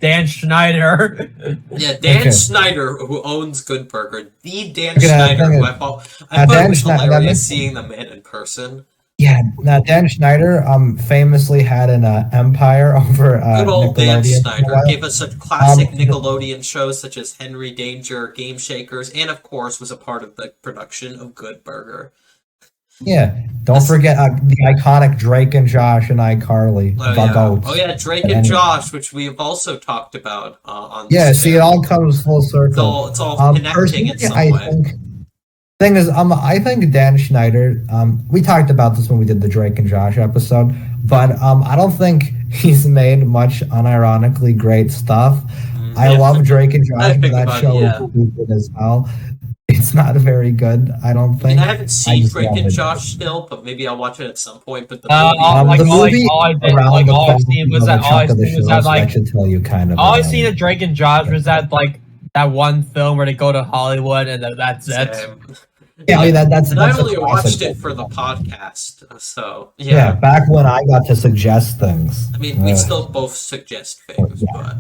Dan Schneider. Yeah, Dan Okay. Schneider, who owns Good Burger. The Dan Okay, Schneider, who I I thought Dan it was Schneider- hilarious seeing the man in person. Yeah, now Dan Schneider famously had an empire over Good old Dan Nickelodeon. Schneider gave us such classic Nickelodeon shows such as Henry Danger, Game Shakers, and of course was a part of the production of Good Burger. Yeah, don't forget the iconic Drake and Josh and iCarly. Oh yeah, Drake and Josh, which we have also talked about on. Yeah, this see, it all comes full circle. It's all connecting in some way. Thing is, I think Dan Schneider. We talked about this when we did the Drake and Josh episode, but I don't think he's made much unironically great stuff. I love Drake and Josh, but that show is stupid as hell. It's not very good. I don't think. I haven't seen Drake and Josh still, but maybe I'll watch it at some point. But the movie, all I seen was that I should tell you kind of. All I seen of Drake and Josh was that one film where they go to Hollywood and that's it. Yeah, that's. And I only watched it for the podcast, so yeah. Back when I got to suggest things. I mean, we still both suggest things, but.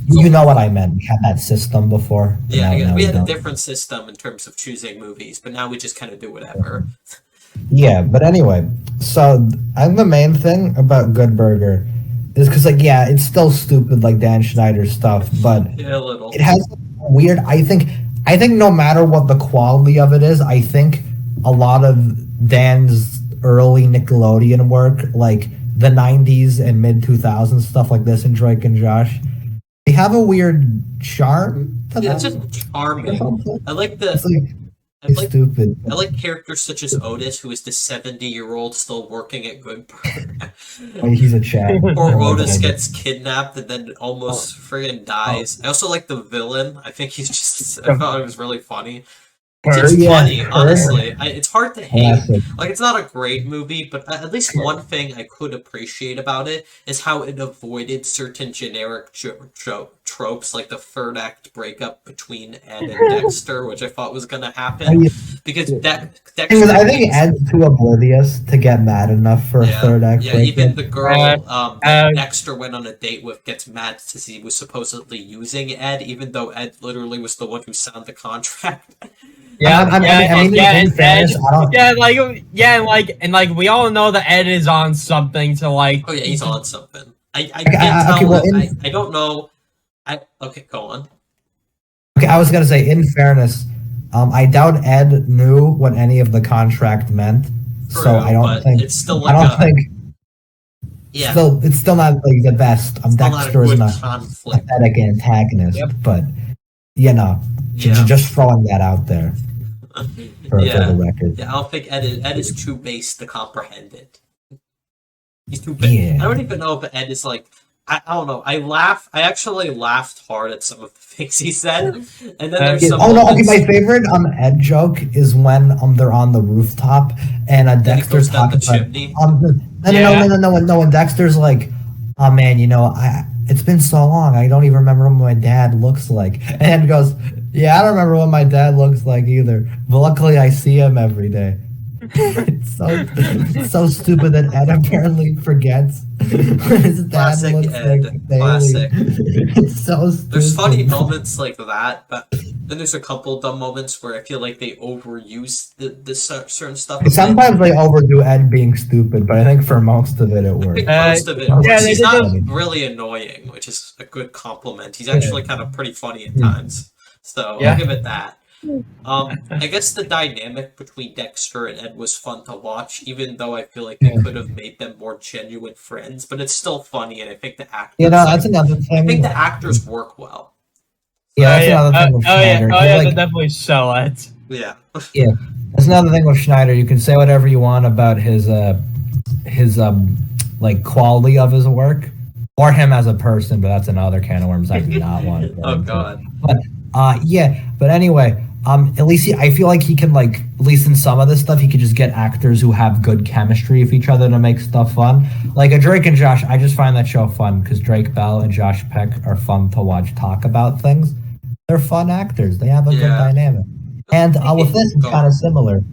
You know what I meant. We had that system before. Yeah, we had a different system in terms of choosing movies, but now we just kind of do whatever. Yeah, but anyway, so the main thing about Good Burger is because, it's still stupid like Dan Schneider stuff, but a little. It has weird. I think no matter what the quality of it is, I think a lot of Dan's early Nickelodeon work, like the '90s and mid 2000s stuff like this, and Drake and Josh. They have a weird charm to them. It's just charming. I like stupid. I like characters such as Otis, who is the 70-year-old still working at Good Burger. He's a Chad. Or Otis gets kidnapped and then almost friggin' dies. I also like the villain. I think he's just. I thought it was really funny. It's funny, honestly. It's hard to hate. Like, it's not a great movie, but at least one thing I could appreciate about it is how it avoided certain generic tropes, like the third act breakup between Ed and Dexter, which I thought was going to happen. because I think Ed's too oblivious to get mad enough for a third act. Yeah, even the girl that Dexter went on a date with gets mad because he was supposedly using Ed, even though Ed literally was the one who signed the contract. In fairness, we all know that Ed is on something to like. Oh yeah, he's on something. I can't tell. I don't know. Okay, go on. Okay, I was gonna say, in fairness, I doubt Ed knew what any of the contract meant, True, so I don't think. It's still like I don't think. Yeah. It's still not like the best. Dexter isn't a pathetic antagonist, but just throwing that out there for the record. Yeah, I don't think Ed is too base to comprehend it. He's too big. Yeah. I don't even know if Ed is like. I don't know. I actually laughed hard at some of the things he said, and then there's some. My favorite Ed joke is when they're on the rooftop and Dexter's talking about no, and Dexter's like, oh man, it's been so long, I don't even remember what my dad looks like, and Ed goes, yeah, I don't remember what my dad looks like either, but luckily I see him every day. It's so stupid that Ed apparently forgets what his dad Classic looks Ed. like daily. Classic. It's so stupid. There's funny moments like that, but then there's a couple dumb moments where I feel like they overuse the certain stuff. Sometimes they overdo Ed being stupid, but I think for most of it works. Most of it works. He's not really annoying, which is a good compliment. He's actually kind of pretty funny at times. So I'll give it that. I guess the dynamic between Dexter and Ed was fun to watch, even though I feel like they could have made them more genuine friends. But it's still funny, and I think the actors. That's another thing. I think the actors work well. Yeah, that's another thing with Schneider. They definitely sell it. Yeah. Yeah, that's another thing with Schneider. You can say whatever you want about his quality of his work, or him as a person, but that's another can of worms I do not want to. Oh God. But but anyway. At least I feel like he can, at least in some of this stuff, he could just get actors who have good chemistry with each other to make stuff fun. Like a Drake and Josh, I just find that show fun because Drake Bell and Josh Peck are fun to watch talk about things. They're fun actors. They have a good dynamic. And with this, it's kind of similar.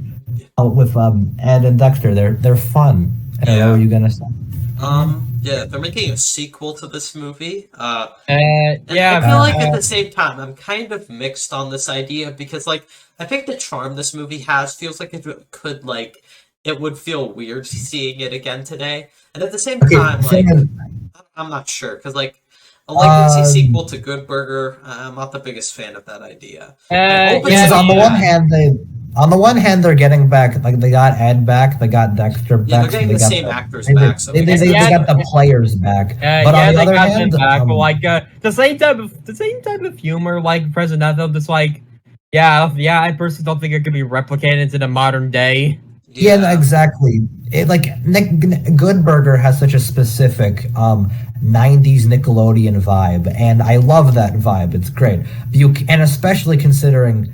With Ed and Dexter, they're fun. What were you gonna say? They're making a sequel to this movie. I feel like at the same time, I'm kind of mixed on this idea because, I think the charm this movie has feels like it could, it would feel weird seeing it again today. And at the same time, I'm not sure because, a legacy sequel to Good Burger, I'm not the biggest fan of that idea. On the one hand, they're getting back, they got Ed back, they got Dexter back. Yeah, they're getting the same actors back. So they got the players back. But on the other hand, the same type of humor, President Ethel, just I personally don't think it could be replicated into the modern day. Yeah, exactly. Good Burger has such a specific 90s Nickelodeon vibe, and I love that vibe. It's great. And especially considering,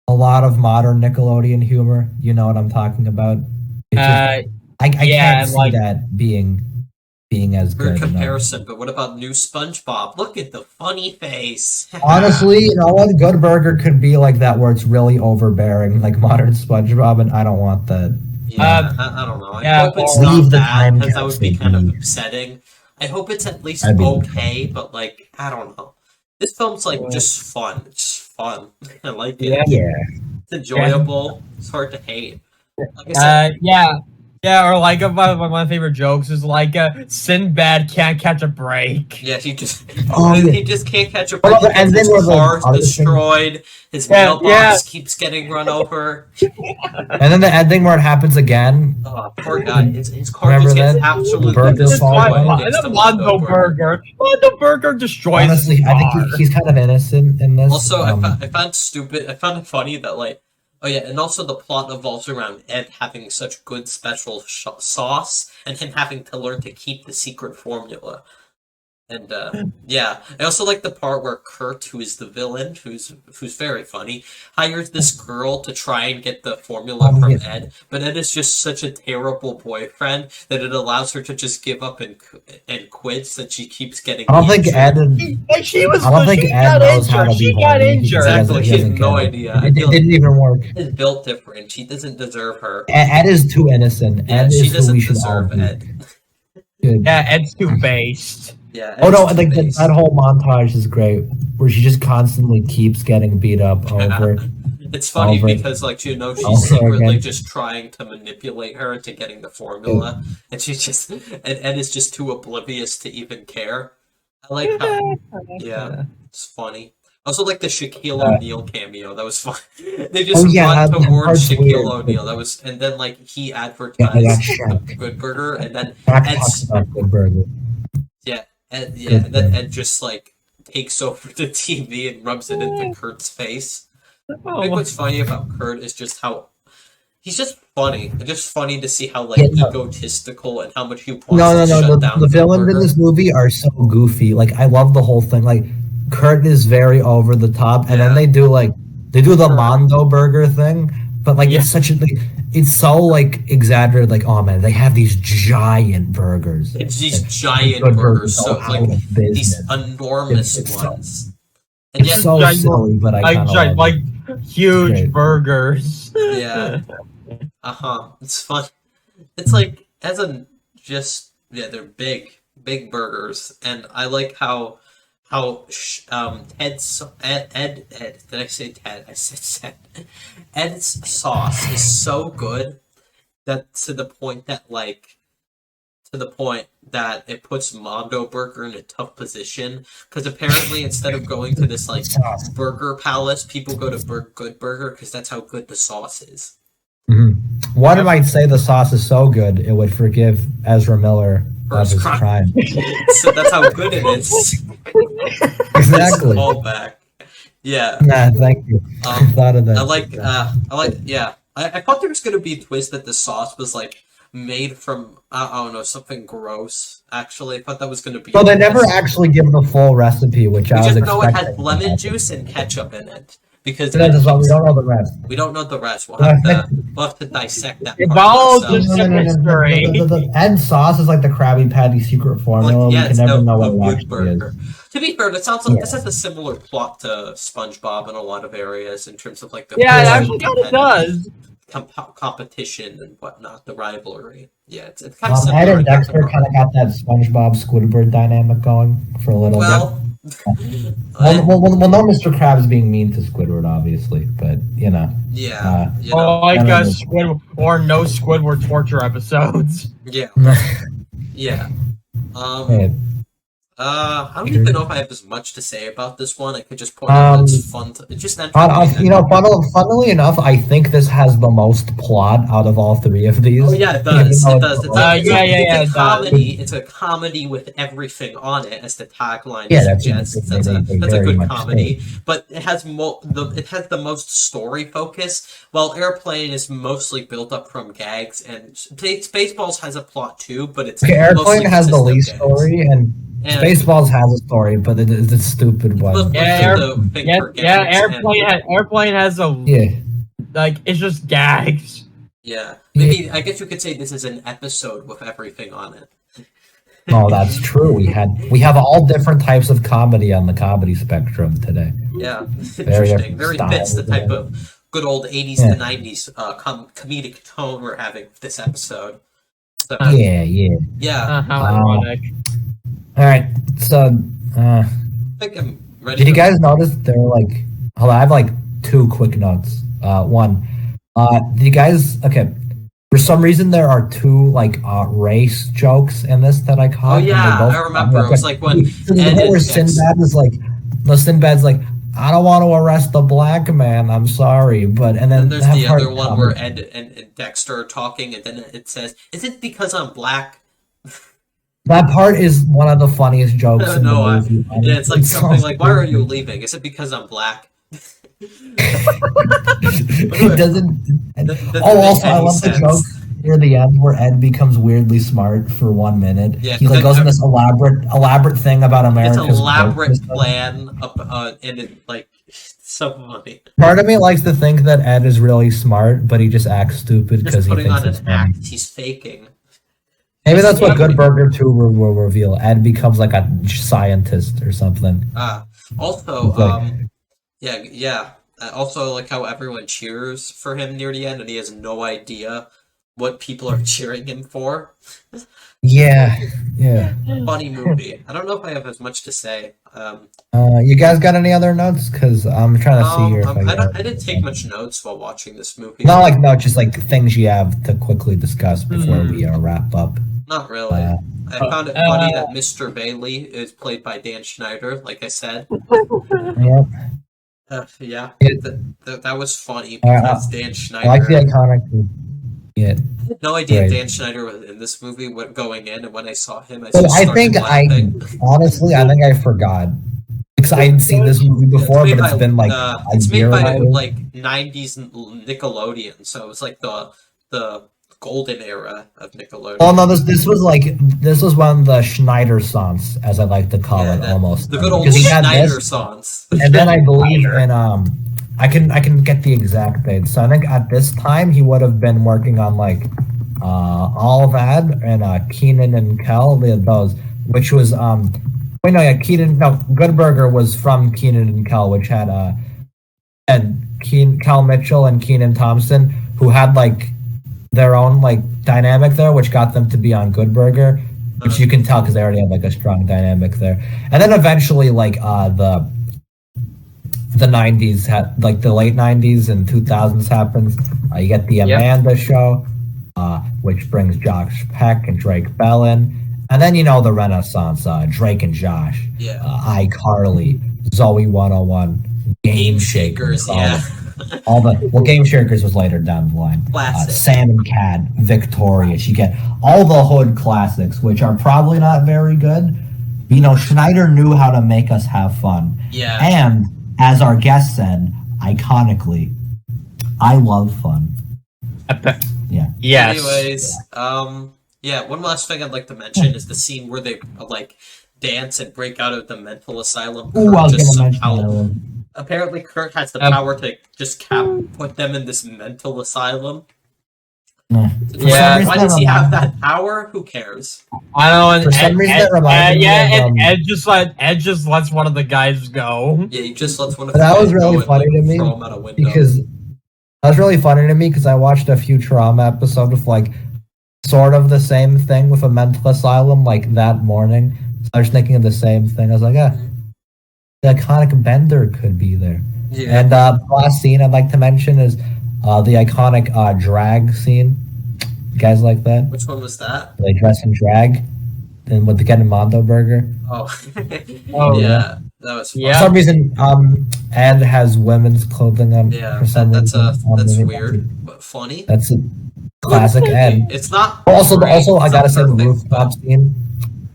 a lot of modern Nickelodeon humor. You know what I'm talking about? I can't see that being as good. For comparison, but what about new SpongeBob? Look at the funny face. Honestly, you know what? Good Burger could be like that, where it's really overbearing, like modern SpongeBob, and I don't want that. Yeah, I don't know. I hope it's not that, because that would be kind of upsetting. I hope it's at least okay, but I don't know. This film's just fun. It's just fun. I like it. Yeah. It's enjoyable. It's hard to hate. Or one of my favorite jokes is Sinbad can't catch a break. Yeah, he just can't catch a break. And then his car's destroyed. His mailbox keeps getting run over. And then the ending where it happens again. Oh, poor guy. His car just gets absolutely destroyed. Mondo Burger destroys. Honestly, I think he's kind of innocent in this. Also, I found it funny that and also the plot evolves around Ed having such good special sauce and him having to learn to keep the secret formula. And yeah, I also like the part where Kurt, who is the villain, who's very funny, hires this girl to try and get the formula from Yeah. Ed, but Ed is just such a terrible boyfriend that it allows her to just give up and quit, so she keeps getting. I don't think injured. Ed. And she was. I don't think she Ed got knows how injured. to be She got horny. injured. Exactly, He he has doesn't no get it. idea. I It feel didn't even work. Ed is built different. She doesn't deserve her. Ed is too innocent. Yeah, Ed she is who doesn't we should all deserve be. Ed. Good. Yeah, Ed's too based. Yeah. Oh no! Ed's Like based. that whole montage is great, where she just constantly keeps getting beat up over. It's funny Over. because, like, she's Over secretly again. just trying to manipulate her into getting the formula, and Ed is just too oblivious to even care. I like how, yeah, it's funny. I also like the Shaquille O'Neal cameo. That was fun. They just run that towards part's Shaquille weird. O'Neal. That was, and then like he Yeah, advertised Shaq. the Good Burger, and then Shaq Ed's talks about Good Burger. and Good then thing. Ed just like takes over the TV and rubs it into Kurt's face. I think what's funny about Kurt is just how he's just funny. It's just funny to see how like Yeah, no. egotistical and how much he wants No. to shut down The villains in Burger. this movie are so goofy. Like I love the whole thing. Like Kurt is very over the top, and then Yeah. they do the Mondo Burger thing, but like Yeah. it's such a it's so like exaggerated. Like oh man, they have these giant burgers. It's these Like, giant Good burgers, go so out like of business. these enormous It's so- ones. And It's yet, so giant- silly, but I kind of like huge Great. burgers. yeah, it's fun. It's like they're big burgers, and I like how Ed did I say Ted? I said Ted. Ed's sauce is so good that to the point that it puts Mondo Burger in a tough position, because apparently instead of going to this like sauce. burger palace, people go to Good Burger because that's how good the sauce is. One might say the sauce is so good it would forgive Ezra Miller For of his his crime. crime. So that's how good it is. Exactly. All back. Yeah. Nah, thank you. I thought of that. I thought there was gonna be a twist that the sauce was like made from I don't know, something gross. Actually, I thought that was gonna be. So they never actually give the full recipe, which We I was just expecting. know it has lemon juice and ketchup in it because That is all, we don't know the rest. we don't know the rest. We'll But I have to dissect that. It part follows ourselves. the mystery. The end sauce is like the Krabby Patty secret formula. Like, yeah, we it's can never know a what it good actually is. burger. To be fair, that sounds like Yeah. this has a similar plot to SpongeBob in a lot of areas in terms of like the Yeah, it Yeah. actually kind of does. competition and whatnot, the rivalry. Yeah, it's kind of Ed similar. and Dexter kind of got that SpongeBob Squidward dynamic going for a little Well, bit. Well, no, Mr. Krabs being mean to Squidward, obviously, but you know. yeah, Oh, like I don't know. Squidward or no Squidward torture episodes. yeah, yeah. Hey, I don't even know if I have as much to say about this one. I could just point out that it's fun. It's just entertaining. funnily enough, I think this has the most plot out of all three of these. Oh yeah, it does. Even It though does. it It's a does. comedy. It's a comedy with everything on it, as the tagline Yeah, that's suggests. they That's a very good much comedy. But it has it has the most story focus. While Airplane is mostly built up from gags, and Spaceballs has a plot too, but it's Okay, mostly Airplane has the consistent least gags. story, and And Spaceballs has a story, but it's a stupid one. mostly Yeah, the thing for gags Airplane has a Yeah. like it's just gags. yeah. Maybe I guess you could say this is an episode with everything on it. Oh, that's true. We have all different types of comedy on the comedy spectrum today. Yeah, Very interesting. Very different fits the styles, type yeah. of good old 80s Yeah. to 90s comedic tone we're having with this episode. So, Yeah. yeah, How ironic. All right. So, I think I'm ready. did you guys notice there were like? Hold on, I have like two quick notes. One. Did you guys? Okay. For some reason, there are two like race jokes in this that I caught. Oh and they yeah, both- I remember. It was like when So the Ed one where and Sinbad is like, no, Sinbad's like, I don't want to arrest the black man. I'm sorry, but and then then there's that the part other one comes- where Ed and Dexter are talking, and then it says, "Is it because I'm black?" That part is one of the funniest jokes in No, the movie. Yeah, it's like so something like, "Why are you stupid. leaving? Is it because I'm black?" It doesn't. That doesn't Oh, make also, I any love the sense. joke. near the end where Ed becomes weirdly smart for 1 minute. Yeah, He like goes on this elaborate thing about it's America's elaborate vote system. plan, and it like so funny. Part of me likes to think that Ed is really smart, but he just acts stupid because Just he putting thinks on it's an funny. act. He's faking. Maybe that's what Yeah. Good Burger 2 will reveal. Ed becomes like a scientist or something. Also, It's like- yeah. Also, like how everyone cheers for him near the end, and he has no idea what people are cheering him for. Yeah. Funny movie. I don't know if I have as much to say. You guys got any other notes? Because I'm trying to see here if I didn't take much notes while watching this movie. Not like no, just like things you have to quickly discuss before we wrap up. Not really. I found it funny that Mr. Bailey is played by Dan Schneider, like I said. Yep. Yeah, It- that was funny because Dan Schneider. I like the iconic. Yeah. I had no idea Right. Dan Schneider was in this movie going in, and when I saw him, I So just I started think laughing. honestly, I think I forgot because I hadn't seen this movie before, but it's been like a it's made year by or two. like '90s Nickelodeon, so it was like the golden era of Nickelodeon. Oh no, this was one of the Schneider songs, as I like to call Yeah, it, almost. the good old Because he had Schneider this, songs. and then I believe in I can get the exact date. So I think at this time he would have been working on like all that and Keenan and Kel, those, which was wait no yeah Good Burger was from Keenan and Kel, which had Kel Mitchell and Keenan Thompson, who had like their own like dynamic there, which got them to be on Good Burger, which you can tell because they already had like a strong dynamic there. And then eventually like the 90s had like the late 90s and 2000s happens. You get the Amanda show, which brings Josh Peck and Drake Bell in. And then you know the Renaissance, Drake and Josh, iCarly, Zoe 101, Game Shakers, all the Game Shakers was later down the line. Sam and Cat, Victorious. You get all the hood classics, which are probably not very good. You know, Schneider knew how to make us have fun. Yeah. And as our guest said, iconically, I love fun. Yeah. Yes. Anyways, one last thing I'd like to mention is the scene where they like dance and break out of the mental asylum. Ooh, I was gonna mention that one. Apparently, Kurt has the power to just put them in this mental asylum. Yeah. Why does he have that power? Who cares? I don't know. For some reason, it reminded me of, Ed just lets one of the guys go. Yeah, he just lets one of. That was go really and, funny like, to me throw him out a window. because that was really funny to me because I watched a Futurama episode with like sort of the same thing with a mental asylum like that morning. So I was thinking of the same thing. I was like, the iconic Bender could be there. Yeah. And the last scene I'd like to mention is the iconic drag scene. You guys like that? Which one was that? They dress in drag and with the Mondo burger. Oh. Oh, yeah. That was fun. Yeah. For some reason, Ed has women's clothing on. Yeah, for some that's reason. weird, but funny. That's a classic Ed. It's not. Also, great, I it's gotta not say the perfect, rooftop but- scene,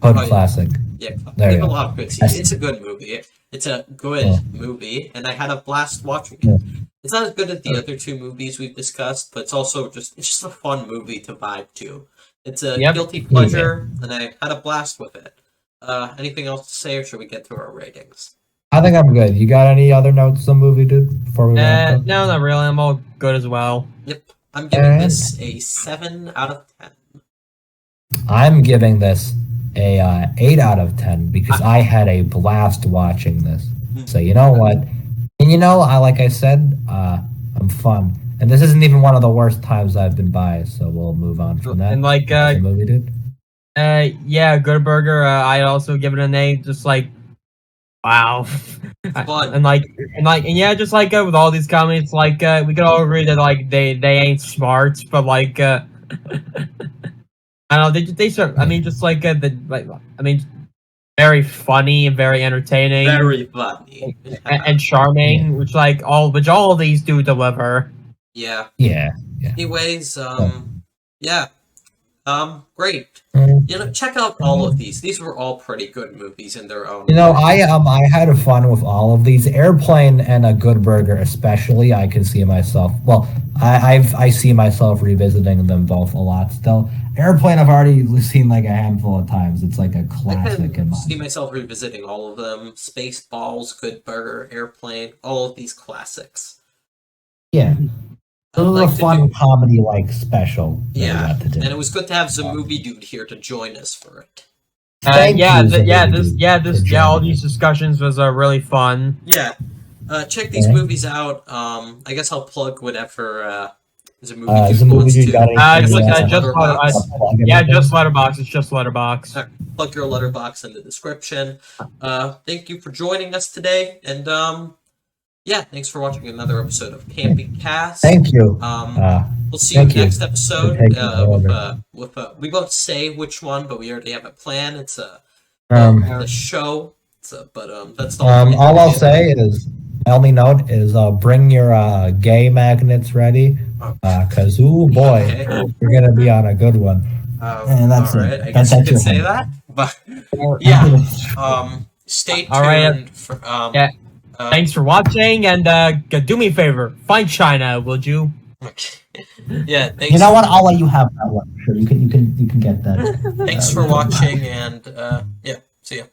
hood Oh, yeah. classic. Yeah, There we you have a go. lot of good scenes. It's a good movie. It's a good Yeah. movie, and I had a blast watching it. Yeah. It's not as good as the other two movies we've discussed, but it's also just a fun movie to vibe to. It's a guilty pleasure, and I had a blast with it. Anything else to say, or should we get to our ratings? I think I'm good. You got any other notes on the movie, dude? Before we wrap up? No, not really. I'm all good as well. Yep, I'm giving this a 7 out of 10. I'm giving this a 8 out of 10 because I had a blast watching this. So you know what? And you know, like I said, I'm fun. And this isn't even one of the worst times I've been by, so we'll move on from that. And like, The movie, dude. Good Burger. I'd also give it an 8. Just like, wow. Fun. And yeah, just like with all these comments, like we could all agree that like they ain't smart, but like I don't know, they serve. I mean, just like very funny and very entertaining, Very funny. and charming, which all of these do deliver. Yeah. Yeah. Anyways, Great. Mm. You know, check out all of these. These were all pretty good movies in their own. You know, I had fun with all of these. Airplane and A Good Burger, especially. I can see myself. Well, I see myself revisiting them both a lot still. Airplane, I've already seen like a handful of times. It's like a I classic. can see myself revisiting all of them. Spaceballs, Good Burger, Airplane, all of these classics. Yeah, it I'd was like a to fun do- comedy like special. That we Yeah, got to do. and it was good to have ZaMovieDude here to join us for it. Thank you, All Zamovi these discussions was really fun. Yeah, check these Okay. movies out. I guess I'll plug whatever ZaMovieDude ZaMovieDude wants to. got I guess anything, like uh, his Letterboxd. Just Letterbox. It's just Letterbox. Plug your letterbox in the description. Thank you for joining us today, and yeah, thanks for watching another episode of Camping Cast. Thank you. We'll see you thank you next episode. for taking over. We won't say which one, but we already have a plan. It's Um, the show. That's the all I'll say is, my only note is, bring your gay magnets ready, cause ooh boy, Okay. you're gonna be on a good one. And that's all it. right. I guess you could say that, but yeah. Stay tuned All right. for Yeah. Thanks for watching, and do me a favor, find China, would you? Yeah, thanks. You know what? I'll let you have that one. Sure, you can get that. Thanks for watching, and yeah, see ya.